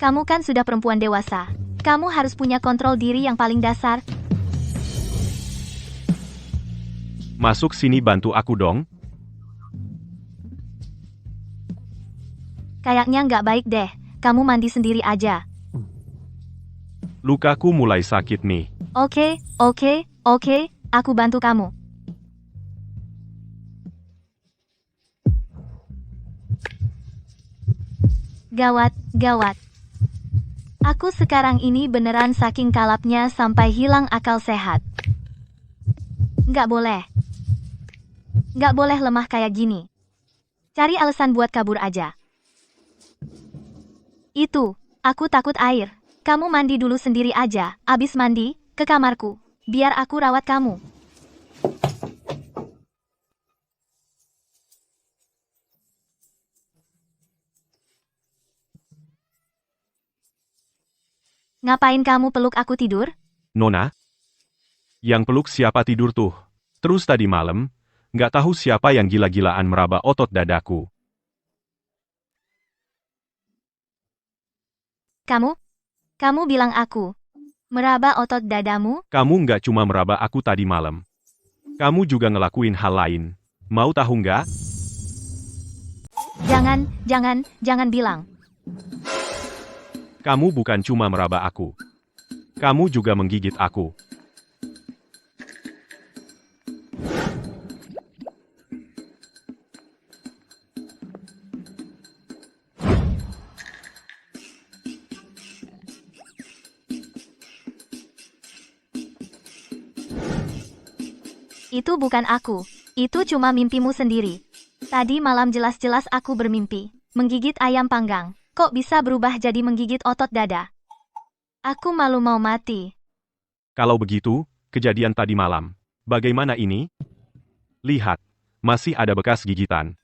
Kamu kan sudah perempuan dewasa. Kamu harus punya kontrol diri yang paling dasar. Masuk sini bantu aku dong. Kayaknya nggak baik deh, kamu mandi sendiri aja. Lukaku mulai sakit nih. Oke, aku bantu kamu. Gawat. Aku sekarang ini beneran saking kalapnya sampai hilang akal sehat. Nggak boleh lemah kayak gini. Cari alasan buat kabur aja. Itu, aku takut air. Kamu mandi dulu sendiri aja, abis mandi, ke kamarku. Biar aku rawat kamu. Ngapain kamu peluk aku tidur? Nona? Yang peluk siapa tidur tuh? Terus tadi malam, nggak tahu siapa yang gila-gilaan meraba otot dadaku. Kamu bilang aku meraba otot dadamu? Kamu nggak cuma meraba aku tadi malam. Kamu juga ngelakuin hal lain. Mau tahu nggak? Jangan bilang. Kamu bukan cuma meraba aku. Kamu juga menggigit aku. Itu bukan aku. Itu cuma mimpimu sendiri. Tadi malam jelas-jelas aku bermimpi. Menggigit ayam panggang. Kok bisa berubah jadi menggigit otot dada? Aku malu mau mati. Kalau begitu, kejadian tadi malam. Bagaimana ini? Lihat, masih ada bekas gigitan.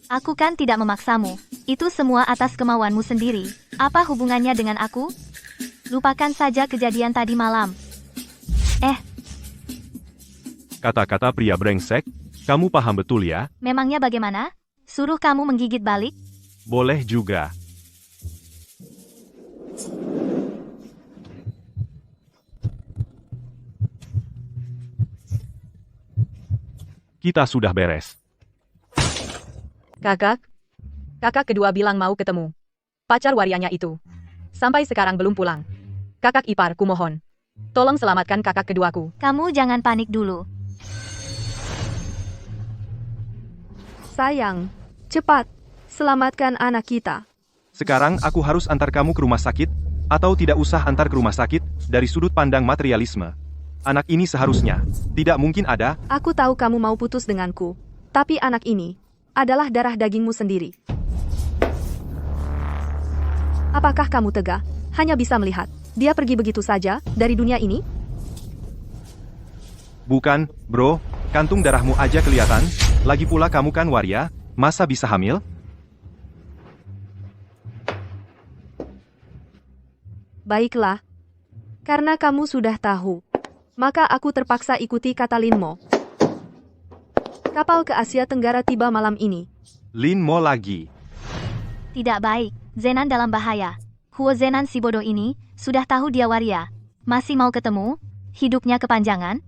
Aku kan tidak memaksamu. Itu semua atas kemauanmu sendiri. Apa hubungannya dengan aku? Lupakan saja kejadian tadi malam. Kata-kata pria brengsek, kamu paham betul ya? Memangnya bagaimana? Suruh kamu menggigit balik? Boleh juga. Kita sudah beres. Kakak kedua bilang mau ketemu. Pacar warianya itu. Sampai sekarang belum pulang. Kakak ipar, kumohon. Tolong selamatkan kakak keduaku. Kamu jangan panik dulu. Sayang, cepat, selamatkan anak kita. Sekarang aku harus antar kamu ke rumah sakit, atau tidak usah antar ke rumah sakit, dari sudut pandang materialisme. Anak ini seharusnya, tidak mungkin ada. Aku tahu kamu mau putus denganku, tapi anak ini adalah darah dagingmu sendiri. Apakah kamu tega, hanya bisa melihat dia pergi begitu saja dari dunia ini? Bukan, bro, kantung darahmu aja kelihatan, lagi pula kamu kan waria, masa bisa hamil? Baiklah, karena kamu sudah tahu, maka aku terpaksa ikuti kata Linmo. Kapal ke Asia Tenggara tiba malam ini. Linmo lagi. Tidak baik, Zenan dalam bahaya. Huo Zenan si bodoh ini, sudah tahu dia waria. Masih mau ketemu? Hidupnya kepanjangan?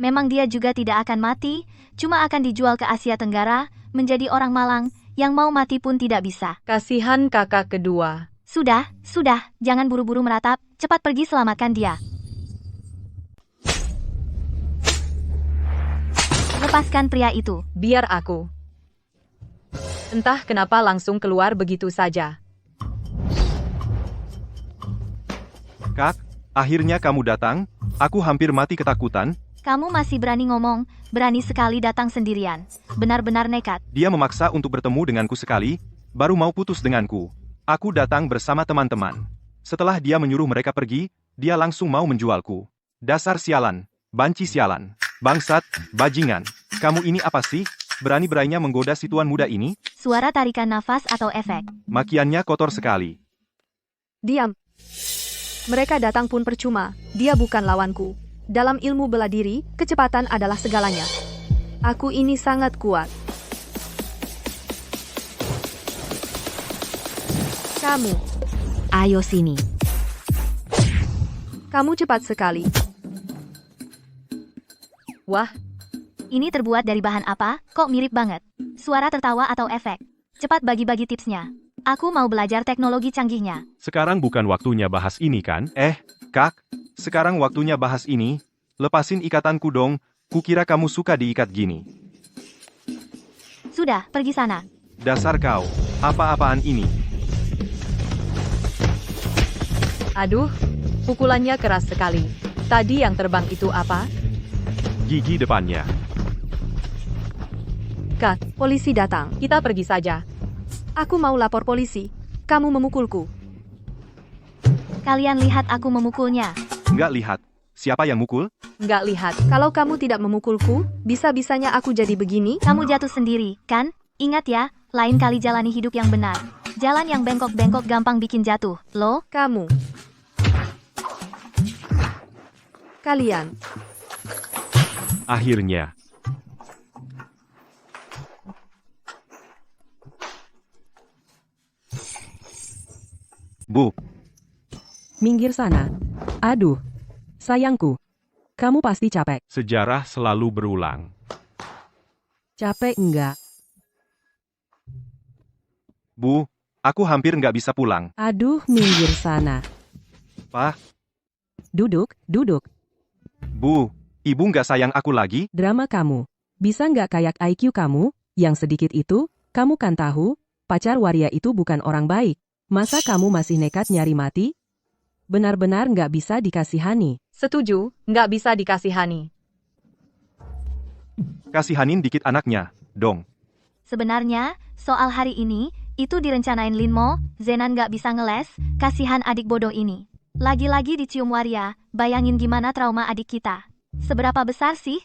Memang dia juga tidak akan mati, cuma akan dijual ke Asia Tenggara, menjadi orang malang, yang mau mati pun tidak bisa. Kasihan kakak kedua. Sudah, jangan buru-buru meratap, cepat pergi selamatkan dia. Lepaskan pria itu. Biar aku. Entah kenapa langsung keluar begitu saja. Kak, akhirnya kamu datang, aku hampir mati ketakutan. Kamu masih berani ngomong, berani sekali datang sendirian. Benar-benar nekat. Dia memaksa untuk bertemu denganku sekali, baru mau putus denganku. Aku datang bersama teman-teman. Setelah dia menyuruh mereka pergi, dia langsung mau menjualku. Dasar sialan, banci sialan, bangsat, bajingan. Kamu ini apa sih? Berani-beraninya menggoda si tuan muda ini? Suara tarikan nafas atau efek. Makiannya kotor sekali. Diam. Mereka datang pun percuma, dia bukan lawanku. Dalam ilmu bela diri, kecepatan adalah segalanya. Aku ini sangat kuat. Kamu. Ayo sini. Kamu cepat sekali. Wah, Ini terbuat dari bahan apa? Kok mirip banget? Suara tertawa atau efek? Cepat bagi-bagi tipsnya. Aku mau belajar teknologi canggihnya. Sekarang bukan waktunya bahas ini kan? Kak, sekarang waktunya bahas ini. Lepasin ikatanku dong, kukira kamu suka diikat gini. Sudah, pergi sana. Dasar kau, apa-apaan ini? aduh, pukulannya keras sekali. Tadi yang terbang itu apa? Gigi depannya. Kak, polisi datang. Kita pergi saja. Aku mau lapor polisi. Kamu memukulku. Kalian lihat aku memukulnya. Nggak lihat. Siapa yang mukul? Nggak lihat. Kalau kamu tidak memukulku, bisa-bisanya aku jadi begini. Kamu jatuh sendiri, kan? Ingat ya, lain kali jalani hidup yang benar. Jalan yang bengkok-bengkok gampang bikin jatuh, loh. Kamu. Kalian. Akhirnya. Bu, Minggir sana. Aduh. Sayangku. Kamu pasti capek. sejarah selalu berulang. Capek enggak? Bu, aku hampir nggak bisa pulang. Aduh, minggir sana. Pak, Duduk, duduk. Bu, ibu nggak sayang aku lagi? Drama kamu. Bisa nggak kayak IQ kamu? Yang sedikit itu, kamu kan tahu, pacar waria itu bukan orang baik. Masa kamu masih nekat nyari mati? Benar-benar nggak bisa dikasihani. Setuju, nggak bisa dikasihani. Kasihanin dikit anaknya, dong. Sebenarnya, soal hari ini, itu direncanain Linmo, Zenan nggak bisa ngeles, kasihan adik bodoh ini. Lagi-lagi dicium waria, bayangin gimana trauma adik kita. Seberapa besar sih?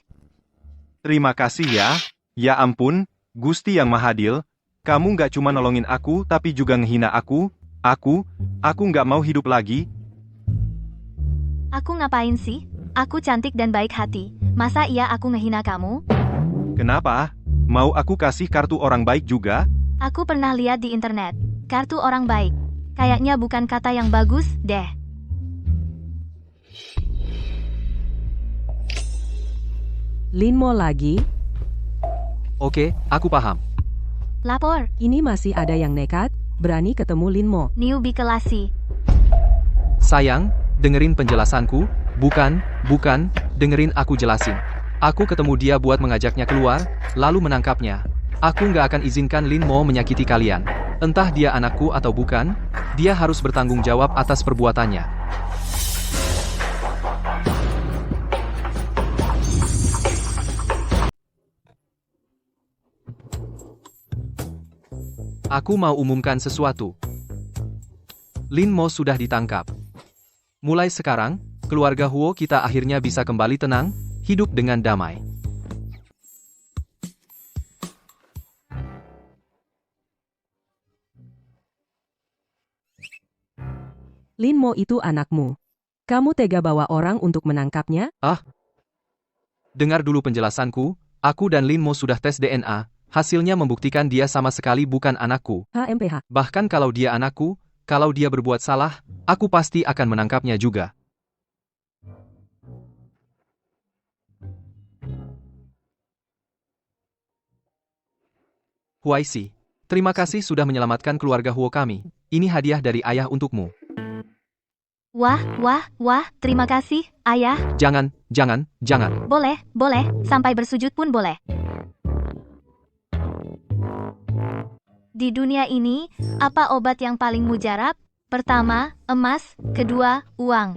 Terima kasih ya. Ya ampun, Gusti yang Mahadil. Kamu nggak cuma nolongin aku, tapi juga ngehina aku. Aku nggak mau hidup lagi. Aku ngapain sih? Aku cantik dan baik hati. Masa iya aku ngehina kamu? Kenapa? Mau aku kasih kartu orang baik juga? Aku pernah lihat di internet. Kartu orang baik. Kayaknya bukan kata yang bagus, deh. Linmo lagi? Oke, aku paham. Lapor, Ini masih ada yang nekat, berani ketemu Linmo. newbie kelasi. Sayang, dengerin penjelasanku. Bukan, dengerin aku jelasin. Aku ketemu dia buat mengajaknya keluar, lalu menangkapnya. Aku nggak akan izinkan Linmo menyakiti kalian. Entah dia anakku atau bukan, dia harus bertanggung jawab atas perbuatannya. Aku mau umumkan sesuatu. Linmo sudah ditangkap. Mulai sekarang, keluarga Huo kita akhirnya bisa kembali tenang, hidup dengan damai. Linmo itu anakmu. Kamu tega bawa orang untuk menangkapnya? Dengar dulu penjelasanku, aku dan Linmo sudah tes DNA, hasilnya membuktikan dia sama sekali bukan anakku. HMPH. Bahkan kalau dia anakku, kalau dia berbuat salah, aku pasti akan menangkapnya juga. Huaisi, terima kasih sudah menyelamatkan keluarga Huo kami. Ini hadiah dari ayah untukmu. Wah, terima kasih, ayah. Jangan. Boleh, sampai bersujud pun boleh. Di dunia ini, apa obat yang paling mujarab? Pertama, emas, kedua, uang.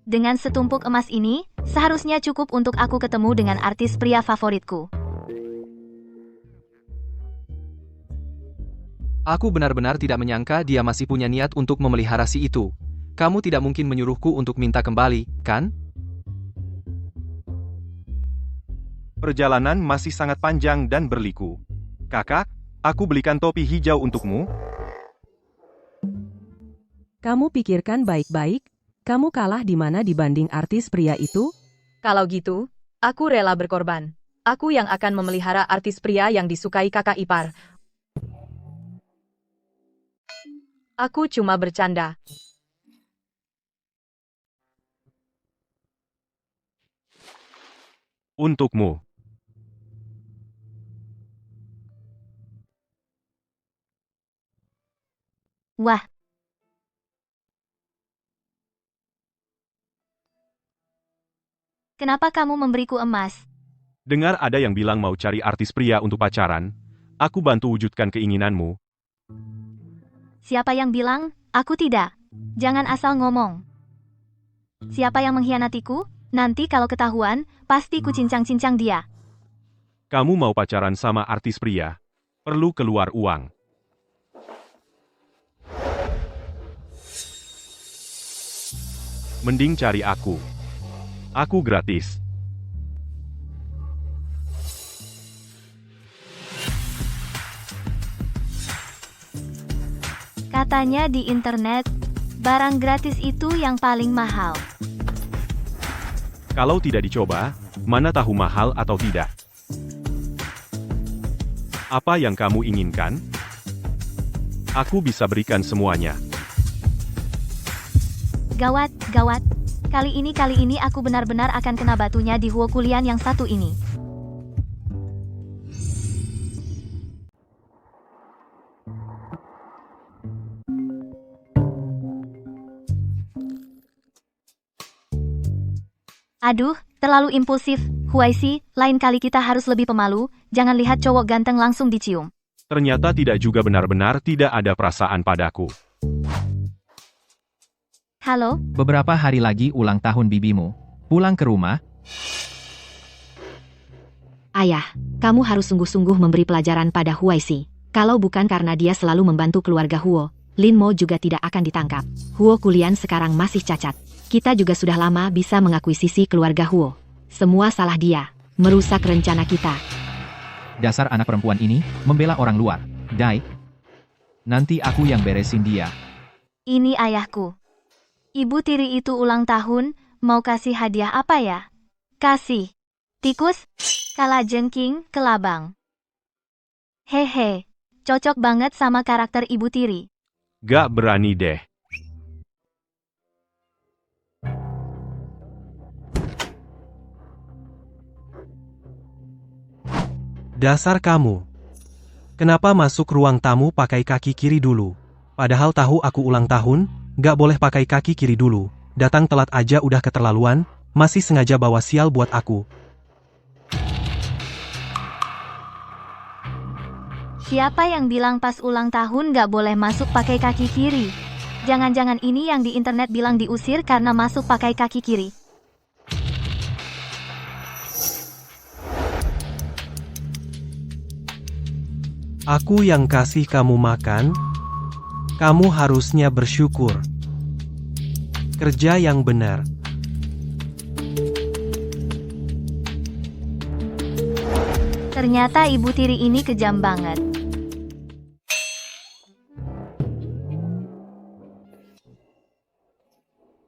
Dengan setumpuk emas ini, seharusnya cukup untuk aku ketemu dengan artis pria favoritku. Aku benar-benar tidak menyangka dia masih punya niat untuk memelihara si itu. Kamu tidak mungkin menyuruhku untuk minta kembali, kan? Perjalanan masih sangat panjang dan berliku. Kakak, aku belikan topi hijau untukmu. Kamu pikirkan baik-baik, kamu kalah di mana dibanding artis pria itu? Kalau gitu, aku rela berkorban. Aku yang akan memelihara artis pria yang disukai kakak ipar. Aku cuma bercanda. Untukmu. Wah. Kenapa kamu memberiku emas? Dengar ada yang bilang mau cari artis pria untuk pacaran. Aku bantu wujudkan keinginanmu. Siapa yang bilang? Aku tidak. Jangan asal ngomong. Siapa yang mengkhianatiku? Nanti kalau ketahuan, pasti ku cincang-cincang dia. Kamu mau pacaran sama artis pria? Perlu keluar uang. Mending cari aku. Aku gratis. Katanya di internet, barang gratis itu yang paling mahal. Kalau tidak dicoba, mana tahu mahal atau tidak. Apa yang kamu inginkan? Aku bisa berikan semuanya. Gawat, gawat. Kali ini aku benar-benar akan kena batunya di Huokulian yang satu ini. Aduh, terlalu impulsif. Huaisi, lain kali kita harus lebih pemalu, jangan lihat cowok ganteng langsung dicium. Ternyata tidak juga benar-benar tidak ada perasaan padaku. Halo? Beberapa hari lagi ulang tahun bibimu. Pulang ke rumah. Ayah, kamu harus sungguh-sungguh memberi pelajaran pada Huaisi. Kalau bukan karena dia selalu membantu keluarga Huo, Lin Mo juga tidak akan ditangkap. Huokulian sekarang masih cacat. Kita juga sudah lama bisa mengakuisisi keluarga Huo. Semua salah dia, merusak rencana kita. Dasar anak perempuan ini, membela orang luar. Dai. Nanti aku yang beresin dia. Ini ayahku. Ibu tiri itu ulang tahun, mau kasih hadiah apa ya? Kasih. Tikus, kalajengking, kelabang. Hehe, cocok banget sama karakter ibu tiri. Gak berani deh. Dasar kamu. Kenapa masuk ruang tamu pakai kaki kiri dulu? Padahal tahu aku ulang tahun, gak boleh pakai kaki kiri dulu. Datang telat aja udah keterlaluan, masih sengaja bawa sial buat aku. Siapa yang bilang pas ulang tahun gak boleh masuk pakai kaki kiri? Jangan-jangan ini yang di internet bilang diusir karena masuk pakai kaki kiri. Aku yang kasih kamu makan, kamu harusnya bersyukur. Kerja yang benar. Ternyata ibu tiri ini kejam banget.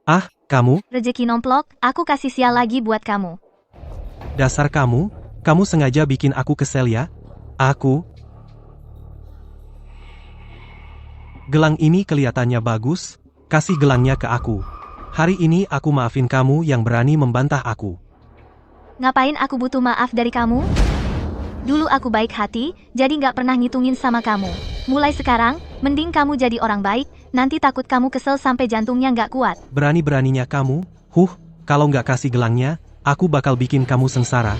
Ah, kamu? Rezeki nomplok, aku kasih sial lagi buat kamu. Dasar kamu sengaja bikin aku kesel ya? Gelang ini kelihatannya bagus, kasih gelangnya ke aku. Hari ini aku maafin kamu yang berani membantah aku. Ngapain aku butuh maaf dari kamu? Dulu aku baik hati, jadi nggak pernah ngitungin sama kamu. Mulai sekarang, mending kamu jadi orang baik, nanti takut kamu kesel sampai jantungnya nggak kuat. Berani-beraninya kamu, kalau nggak kasih gelangnya, aku bakal bikin kamu sengsara.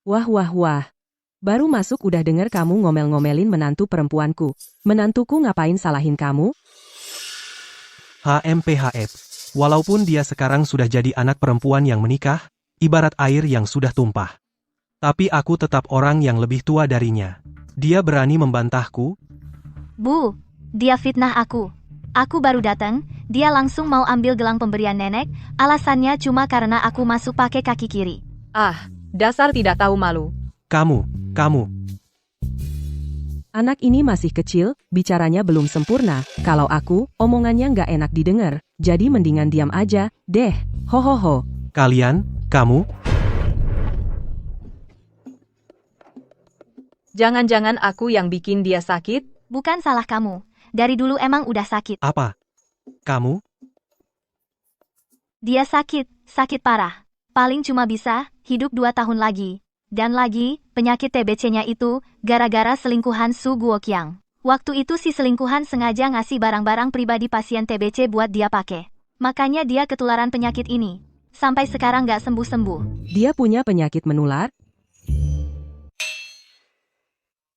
Wah. Baru masuk udah denger kamu ngomel-ngomelin menantu perempuanku. Menantuku ngapain salahin kamu? HMPHF. Walaupun dia sekarang sudah jadi anak perempuan yang menikah, ibarat air yang sudah tumpah. Tapi aku tetap orang yang lebih tua darinya. Dia berani membantahku? Bu, dia fitnah aku. Aku baru datang, dia langsung mau ambil gelang pemberian nenek, alasannya cuma karena aku masuk pakai kaki kiri. Ah, dasar tidak tahu malu. Kamu. Anak ini masih kecil, bicaranya belum sempurna. Kalau aku, omongannya nggak enak didengar. Jadi mendingan diam aja, deh. Hohoho. Kalian, kamu, Jangan-jangan aku yang bikin dia sakit? Bukan salah kamu. Dari dulu emang udah sakit. apa? Kamu? Dia sakit parah. Paling cuma bisa hidup 2 tahun lagi. Dan lagi, penyakit TBC-nya itu gara-gara selingkuhan Su Guoqiang. Waktu itu si selingkuhan sengaja ngasih barang-barang pribadi pasien TBC buat dia pakai. Makanya dia ketularan penyakit ini. Sampai sekarang nggak sembuh-sembuh. Dia punya penyakit menular?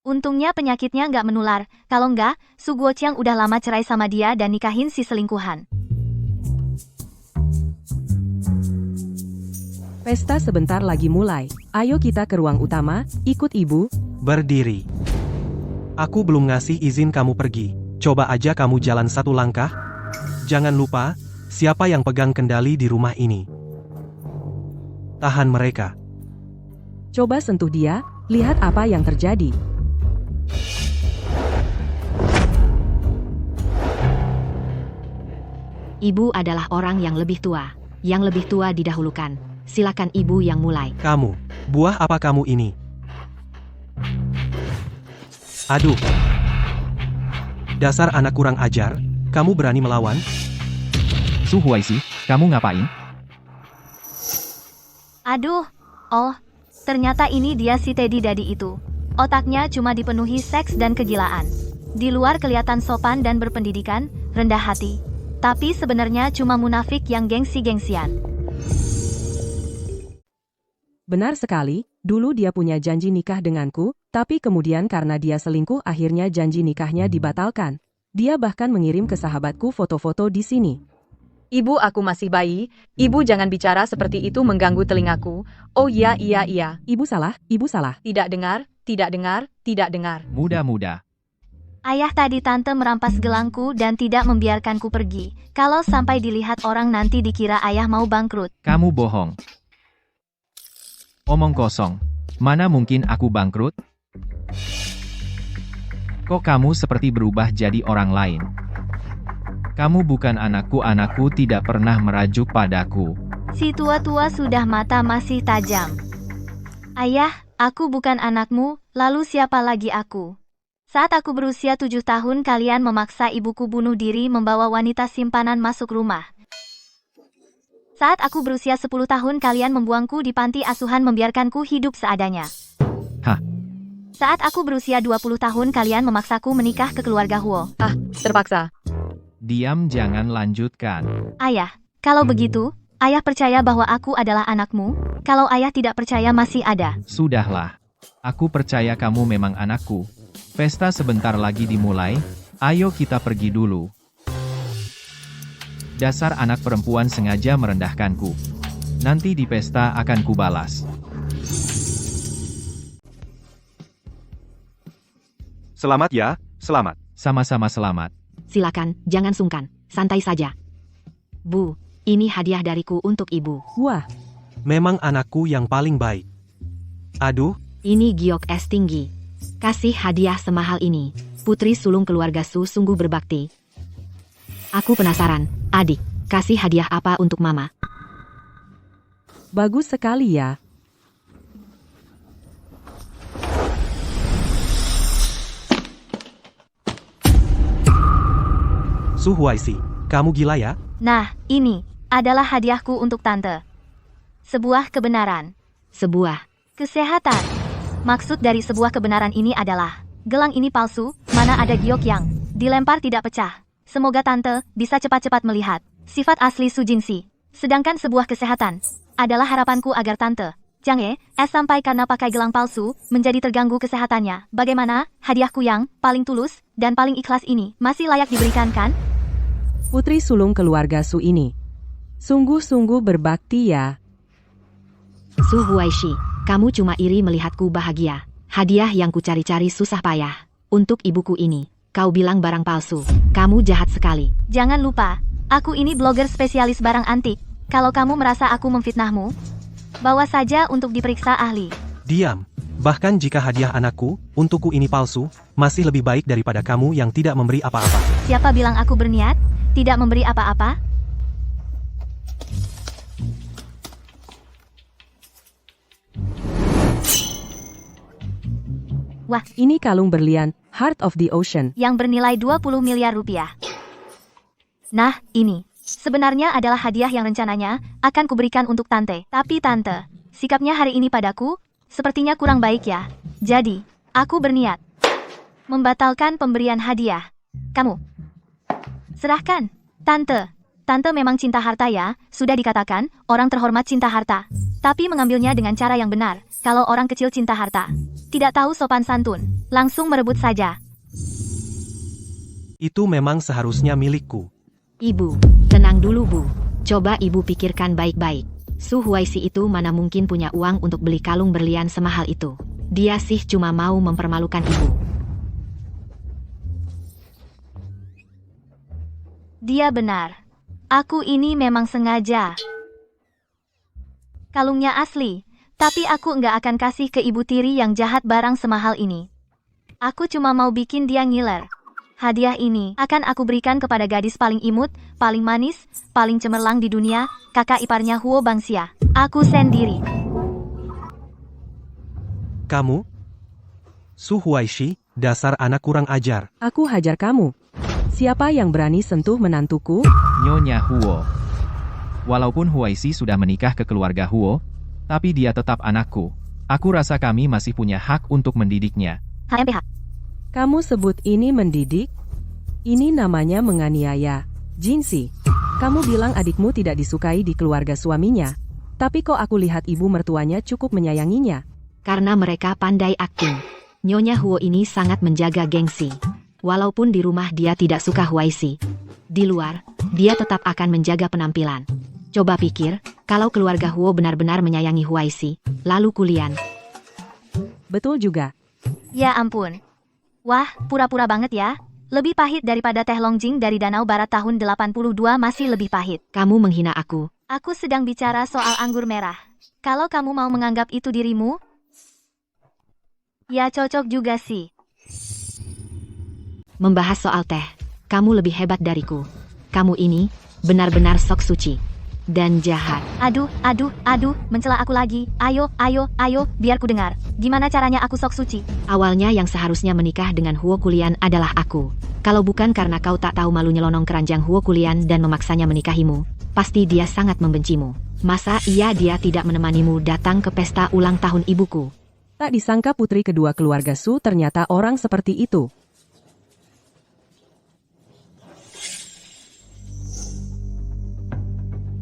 Untungnya penyakitnya nggak menular. Kalau nggak, Su Guoqiang udah lama cerai sama dia dan nikahin si selingkuhan. Pesta sebentar lagi mulai. Ayo kita ke ruang utama, ikut ibu. Berdiri. Aku belum ngasih izin kamu pergi. Coba aja kamu jalan 1 langkah. Jangan lupa, siapa yang pegang kendali di rumah ini. Tahan mereka. Coba sentuh dia, lihat apa yang terjadi. Ibu adalah orang yang lebih tua. Yang lebih tua didahulukan. Silakan ibu yang mulai. Kamu, buah apa kamu ini? Aduh. Dasar anak kurang ajar, kamu berani melawan? Su Huaisi, kamu ngapain? Aduh, oh, ternyata ini dia si Teddy Daddy itu. Otaknya cuma dipenuhi seks dan kegilaan. Di luar kelihatan sopan dan berpendidikan, rendah hati. Tapi sebenarnya cuma munafik yang gengsi-gengsian. Benar sekali, dulu dia punya janji nikah denganku, tapi kemudian karena dia selingkuh akhirnya janji nikahnya dibatalkan. Dia bahkan mengirim ke sahabatku foto-foto di sini. Ibu, aku masih bayi. Ibu jangan bicara seperti itu mengganggu telingaku. Oh iya. Ibu salah. Tidak dengar. Muda-muda. Ayah tadi tante merampas gelangku dan tidak membiarkanku pergi. Kalau sampai dilihat orang nanti dikira ayah mau bangkrut. Kamu bohong. Omong kosong. Mana mungkin aku bangkrut? Kok kamu seperti berubah jadi orang lain? Kamu bukan anakku tidak pernah merajuk padaku. Si tua-tua sudah mata masih tajam. Ayah, aku bukan anakmu, lalu siapa lagi aku? Saat aku berusia 7 tahun kalian memaksa ibuku bunuh diri membawa wanita simpanan masuk rumah. Saat aku berusia 10 tahun kalian membuangku di panti asuhan membiarkanku hidup seadanya. Hah? Saat aku berusia 20 tahun kalian memaksaku menikah ke keluarga Huo. Ah, terpaksa. Diam, jangan lanjutkan. Ayah, kalau begitu, ayah percaya bahwa aku adalah anakmu? Kalau ayah tidak percaya masih ada. Sudahlah. Aku percaya kamu memang anakku. Pesta sebentar lagi dimulai, ayo kita pergi dulu. Dasar anak perempuan sengaja merendahkanku. Nanti di pesta akan kubalas. Selamat ya, selamat. Sama-sama selamat. Silakan, jangan sungkan. Santai saja. Bu, ini hadiah dariku untuk ibu. Wah, Memang anakku yang paling baik. Aduh, Ini giok es tinggi. Kasih hadiah semahal ini. Putri sulung keluarga Su sungguh berbakti. Aku penasaran, adik, kasih hadiah apa untuk mama? bagus sekali ya. Su Huaisi, kamu gila ya? Nah, ini adalah hadiahku untuk tante. Sebuah kebenaran. Sebuah. Kesehatan. Maksud dari sebuah kebenaran ini adalah, gelang ini palsu, mana ada giok yang dilempar tidak pecah. Semoga tante bisa cepat-cepat melihat sifat asli Su Jingxi. Sedangkan sebuah kesehatan adalah harapanku agar tante Zhang sampai karena pakai gelang palsu menjadi terganggu kesehatannya. Bagaimana hadiahku yang paling tulus dan paling ikhlas ini masih layak diberikan kan? Putri sulung keluarga Su ini sungguh-sungguh berbakti ya. Su Huaishi, kamu cuma iri melihatku bahagia. Hadiah yang kucari-cari susah payah. Untuk ibuku ini, kau bilang barang palsu. Kamu jahat sekali. Jangan lupa, aku ini blogger spesialis barang antik. Kalau kamu merasa aku memfitnahmu, bawa saja untuk diperiksa ahli. Diam. Bahkan jika hadiah anakku, untukku ini palsu, masih lebih baik daripada kamu yang tidak memberi apa-apa. Siapa bilang aku berniat tidak memberi apa-apa? Wah, Ini kalung berlian, Heart of the Ocean. yang bernilai 20 miliar rupiah. Nah, ini sebenarnya adalah hadiah yang rencananya akan kuberikan untuk tante. Tapi tante, sikapnya hari ini padaku sepertinya kurang baik ya. Jadi, aku berniat membatalkan pemberian hadiah. Kamu serahkan, tante. Tante memang cinta harta ya, sudah dikatakan, orang terhormat cinta harta. Tapi mengambilnya dengan cara yang benar, kalau orang kecil cinta harta. Tidak tahu sopan santun, langsung merebut saja. Itu memang seharusnya milikku. Ibu, tenang dulu Bu. Coba ibu pikirkan baik-baik. Su Huaisi itu mana mungkin punya uang untuk beli kalung berlian semahal itu. Dia sih cuma mau mempermalukan ibu. Dia benar. Aku ini memang sengaja. Kalungnya asli, tapi aku nggak akan kasih ke ibu tiri yang jahat barang semahal ini. Aku cuma mau bikin dia ngiler. Hadiah ini akan aku berikan kepada gadis paling imut, paling manis, paling cemerlang di dunia, kakak iparnya Huo Bangxia. Aku sendiri. Kamu? Su Huaishi, dasar anak kurang ajar. Aku hajar kamu. Siapa yang berani sentuh menantuku? Nyonya Huo. Walaupun Huaisi sudah menikah ke keluarga Huo, tapi dia tetap anakku. Aku rasa kami masih punya hak untuk mendidiknya. HMPH. Kamu sebut ini mendidik? Ini namanya menganiaya. Jinsi, kamu bilang adikmu tidak disukai di keluarga suaminya. Tapi kok aku lihat ibu mertuanya cukup menyayanginya. Karena mereka pandai akting. Nyonya Huo ini sangat menjaga gengsi. Walaupun di rumah dia tidak suka Huaisi, di luar, dia tetap akan menjaga penampilan. Coba pikir, kalau keluarga Huo benar-benar menyayangi Huaisi, lalu Kulian. Betul juga. Ya ampun. Wah, pura-pura banget ya. Lebih pahit daripada teh Longjing dari Danau Barat tahun 82 masih lebih pahit. Kamu menghina aku. Aku sedang bicara soal anggur merah. Kalau kamu mau menganggap itu dirimu, ya cocok juga sih. Membahas soal teh, kamu lebih hebat dariku. Kamu ini benar-benar sok suci dan jahat. Aduh, mencela aku lagi. Ayo, biar ku dengar. Gimana caranya aku sok suci? Awalnya yang seharusnya menikah dengan Huo Kulian adalah aku. Kalau bukan karena kau tak tahu malu nyelonong keranjang Huo Kulian dan memaksanya menikahimu, pasti dia sangat membencimu. Masa dia tidak menemanimu datang ke pesta ulang tahun ibuku? Tak disangka putri kedua keluarga Su ternyata orang seperti itu.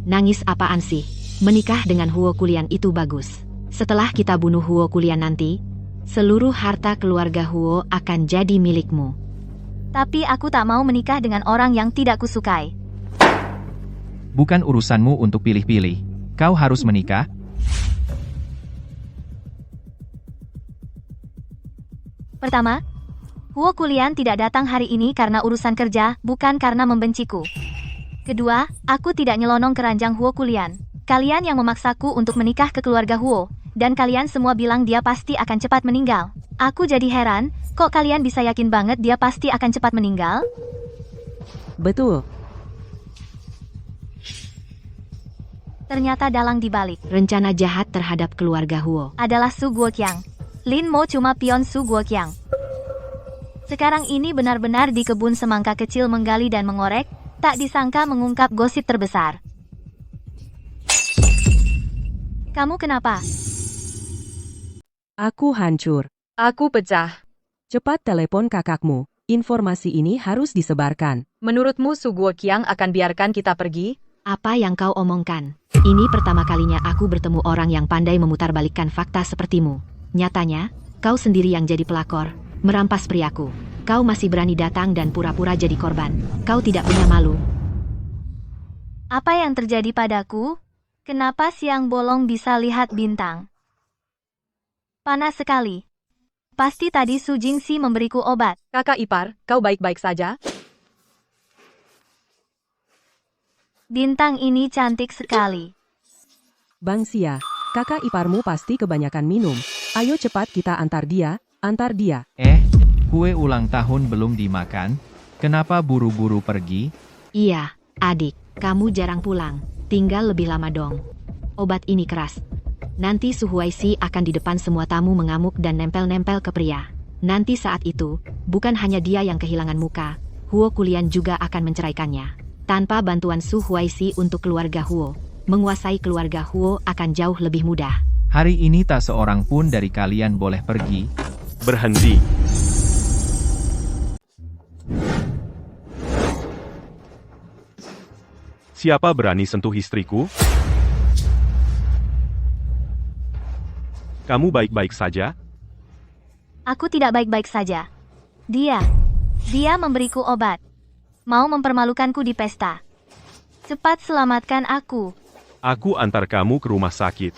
Nangis apaan sih? Menikah dengan Huo Kulian itu bagus. Setelah kita bunuh Huo Kulian nanti, seluruh harta keluarga Huo akan jadi milikmu. Tapi aku tak mau menikah dengan orang yang tidak kusukai. Bukan urusanmu untuk pilih-pilih. Kau harus menikah. Pertama, Huo Kulian tidak datang hari ini karena urusan kerja, bukan karena membenciku. Kedua, aku tidak nyelonong keranjang Huo Kulian. Kalian yang memaksaku untuk menikah ke keluarga Huo, dan kalian semua bilang dia pasti akan cepat meninggal. Aku jadi heran, kok kalian bisa yakin banget dia pasti akan cepat meninggal? Betul. Ternyata dalang dibalik Rencana jahat terhadap keluarga Huo adalah Su Guoqiang. Lin Mo cuma pion Su Guoqiang. Sekarang ini benar-benar di kebun semangka kecil menggali dan mengorek, tak disangka mengungkap gosip terbesar. Kamu kenapa? Aku hancur. Aku pecah. Cepat telepon kakakmu. Informasi ini harus disebarkan. Menurutmu Su Guoqiang akan biarkan kita pergi? Apa yang kau omongkan? Ini pertama kalinya aku bertemu orang yang pandai memutarbalikkan fakta sepertimu. Nyatanya, kau sendiri yang jadi pelakor, merampas priaku. Kau masih berani datang dan pura-pura jadi korban. Kau tidak punya malu. Apa yang terjadi padaku? Kenapa siang bolong bisa lihat bintang? Panas sekali. Pasti tadi Su Jingxi memberiku obat. Kakak ipar, kau baik-baik saja? Bintang ini cantik sekali. Bang Xia, kakak iparmu pasti kebanyakan minum. Ayo cepat kita antar dia, antar dia. Kue ulang tahun belum dimakan? Kenapa buru-buru pergi? Iya, adik, kamu jarang pulang. Tinggal lebih lama dong. Obat ini keras. Nanti Su Huaisi akan di depan semua tamu mengamuk dan nempel-nempel ke pria. Nanti saat itu, bukan hanya dia yang kehilangan muka, Huo Kulian juga akan menceraikannya. Tanpa bantuan Su Huaisi untuk keluarga Huo, menguasai keluarga Huo akan jauh lebih mudah. Hari ini tak seorang pun dari kalian boleh pergi. Berhenti. Siapa berani sentuh istriku? Kamu baik-baik saja? Aku tidak baik-baik saja. Dia memberiku obat. Mau mempermalukanku di pesta. Cepat selamatkan aku. Aku antar kamu ke rumah sakit.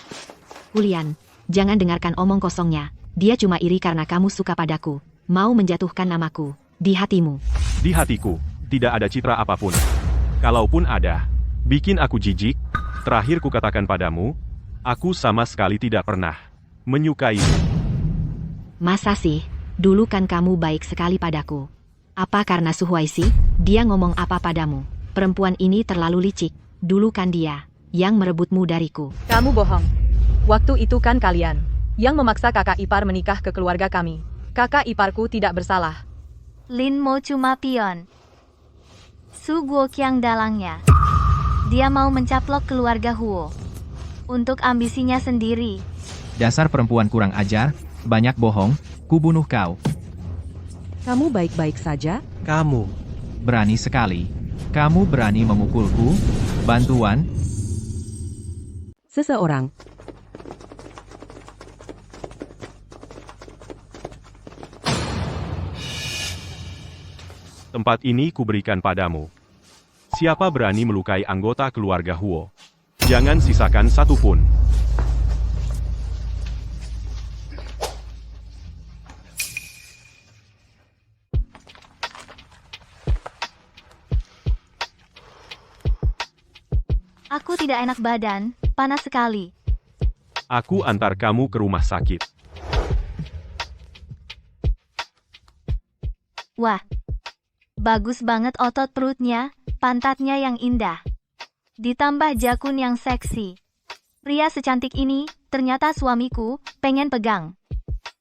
Kulian, jangan dengarkan omong kosongnya. Dia cuma iri karena kamu suka padaku. Mau menjatuhkan namaku. Di hatimu. Di hatiku, tidak ada citra apapun. Kalaupun ada, bikin aku jijik. Terakhir kukatakan padamu, aku sama sekali tidak pernah menyukaimu. Masa sih? Dulu kan kamu baik sekali padaku. Apa karena Su Huaisi? Dia ngomong apa padamu? Perempuan ini terlalu licik. Dulu kan dia yang merebutmu dariku. Kamu bohong. Waktu itu kan kalian yang memaksa kakak ipar menikah ke keluarga kami. Kakak iparku tidak bersalah. Lin Mo cuma pion. Su Guoqiang dalangnya. Dia mau mencaplok keluarga Huo. Untuk ambisinya sendiri. Dasar perempuan kurang ajar, banyak bohong, kubunuh kau. Kamu baik-baik saja? Kamu. Berani sekali. Kamu berani memukulku? Bantuan? Seseorang. Tempat ini kuberikan padamu. Siapa berani melukai anggota keluarga Huo? Jangan sisakan satu pun. Aku tidak enak badan, panas sekali. Aku antar kamu ke rumah sakit. Wah, bagus banget otot perutnya, pantatnya yang indah. Ditambah jakun yang seksi. Pria secantik ini, ternyata suamiku, pengen pegang.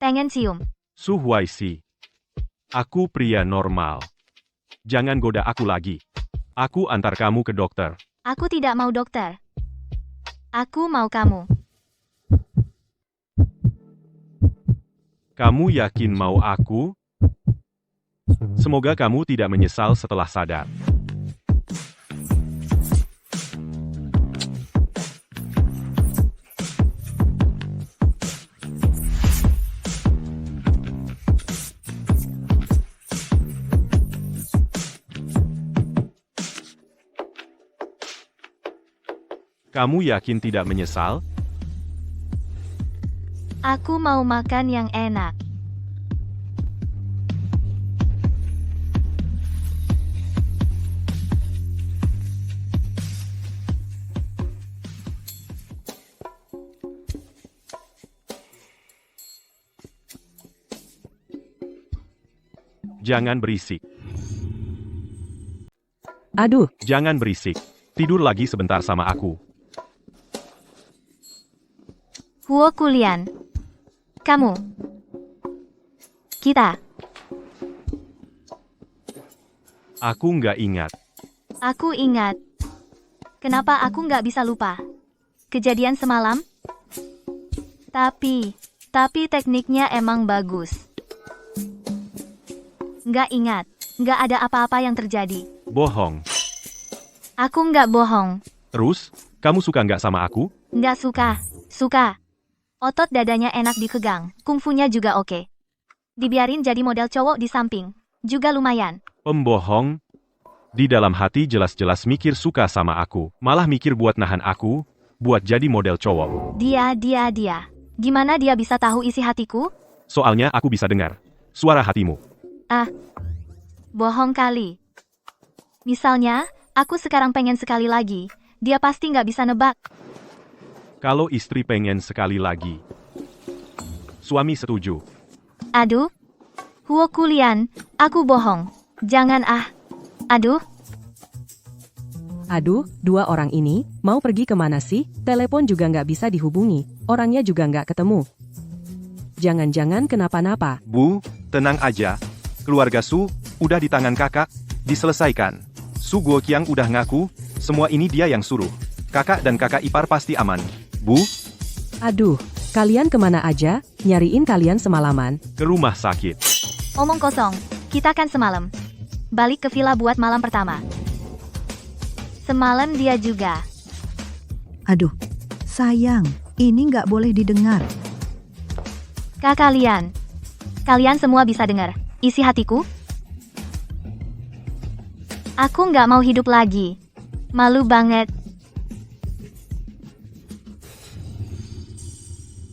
Pengen cium. Su Huaisi. Aku pria normal. Jangan goda aku lagi. Aku antar kamu ke dokter. Aku tidak mau dokter. Aku mau kamu. Kamu yakin mau aku? Semoga kamu tidak menyesal setelah sadar. Kamu yakin tidak menyesal? Aku mau makan yang enak. Jangan berisik. Aduh, Jangan berisik. Tidur lagi sebentar sama aku. Huo Kulian. Kamu. Kita. Aku nggak ingat. Aku ingat. Kenapa aku nggak bisa lupa? Kejadian semalam? Tapi tekniknya emang bagus. Nggak ingat. Nggak ada apa-apa yang terjadi. Bohong. Aku nggak bohong. Terus, kamu suka nggak sama aku? Nggak suka. Suka. Otot dadanya enak dikegang. Kungfunya juga oke. Dibiarin jadi model cowok di samping. Juga lumayan. Pembohong. Di dalam hati jelas-jelas mikir suka sama aku. Malah mikir buat nahan aku, buat jadi model cowok. Dia. Gimana dia bisa tahu isi hatiku? Soalnya aku bisa dengar suara hatimu. Ah, bohong kali. Misalnya, aku sekarang pengen sekali lagi, dia pasti nggak bisa nebak. Kalau istri pengen sekali lagi, suami setuju. Aduh, Huo Kulian, aku bohong. Jangan ah. Aduh, Aduh, dua orang ini, mau pergi kemana sih? Telepon juga nggak bisa dihubungi, orangnya juga nggak ketemu. Jangan-jangan kenapa-napa. Bu, tenang aja. Keluarga Su, udah di tangan kakak, diselesaikan. Su Guoqiang udah ngaku, semua ini dia yang suruh. Kakak dan kakak ipar pasti aman. Bu, Aduh, kalian kemana aja? Nyariin kalian semalaman. ke rumah sakit. omong kosong. Kita kan semalam balik ke villa buat malam pertama. Semalam dia juga. Aduh, sayang, ini nggak boleh didengar. Kalian semua bisa dengar isi hatiku? Aku nggak mau hidup lagi. Malu banget.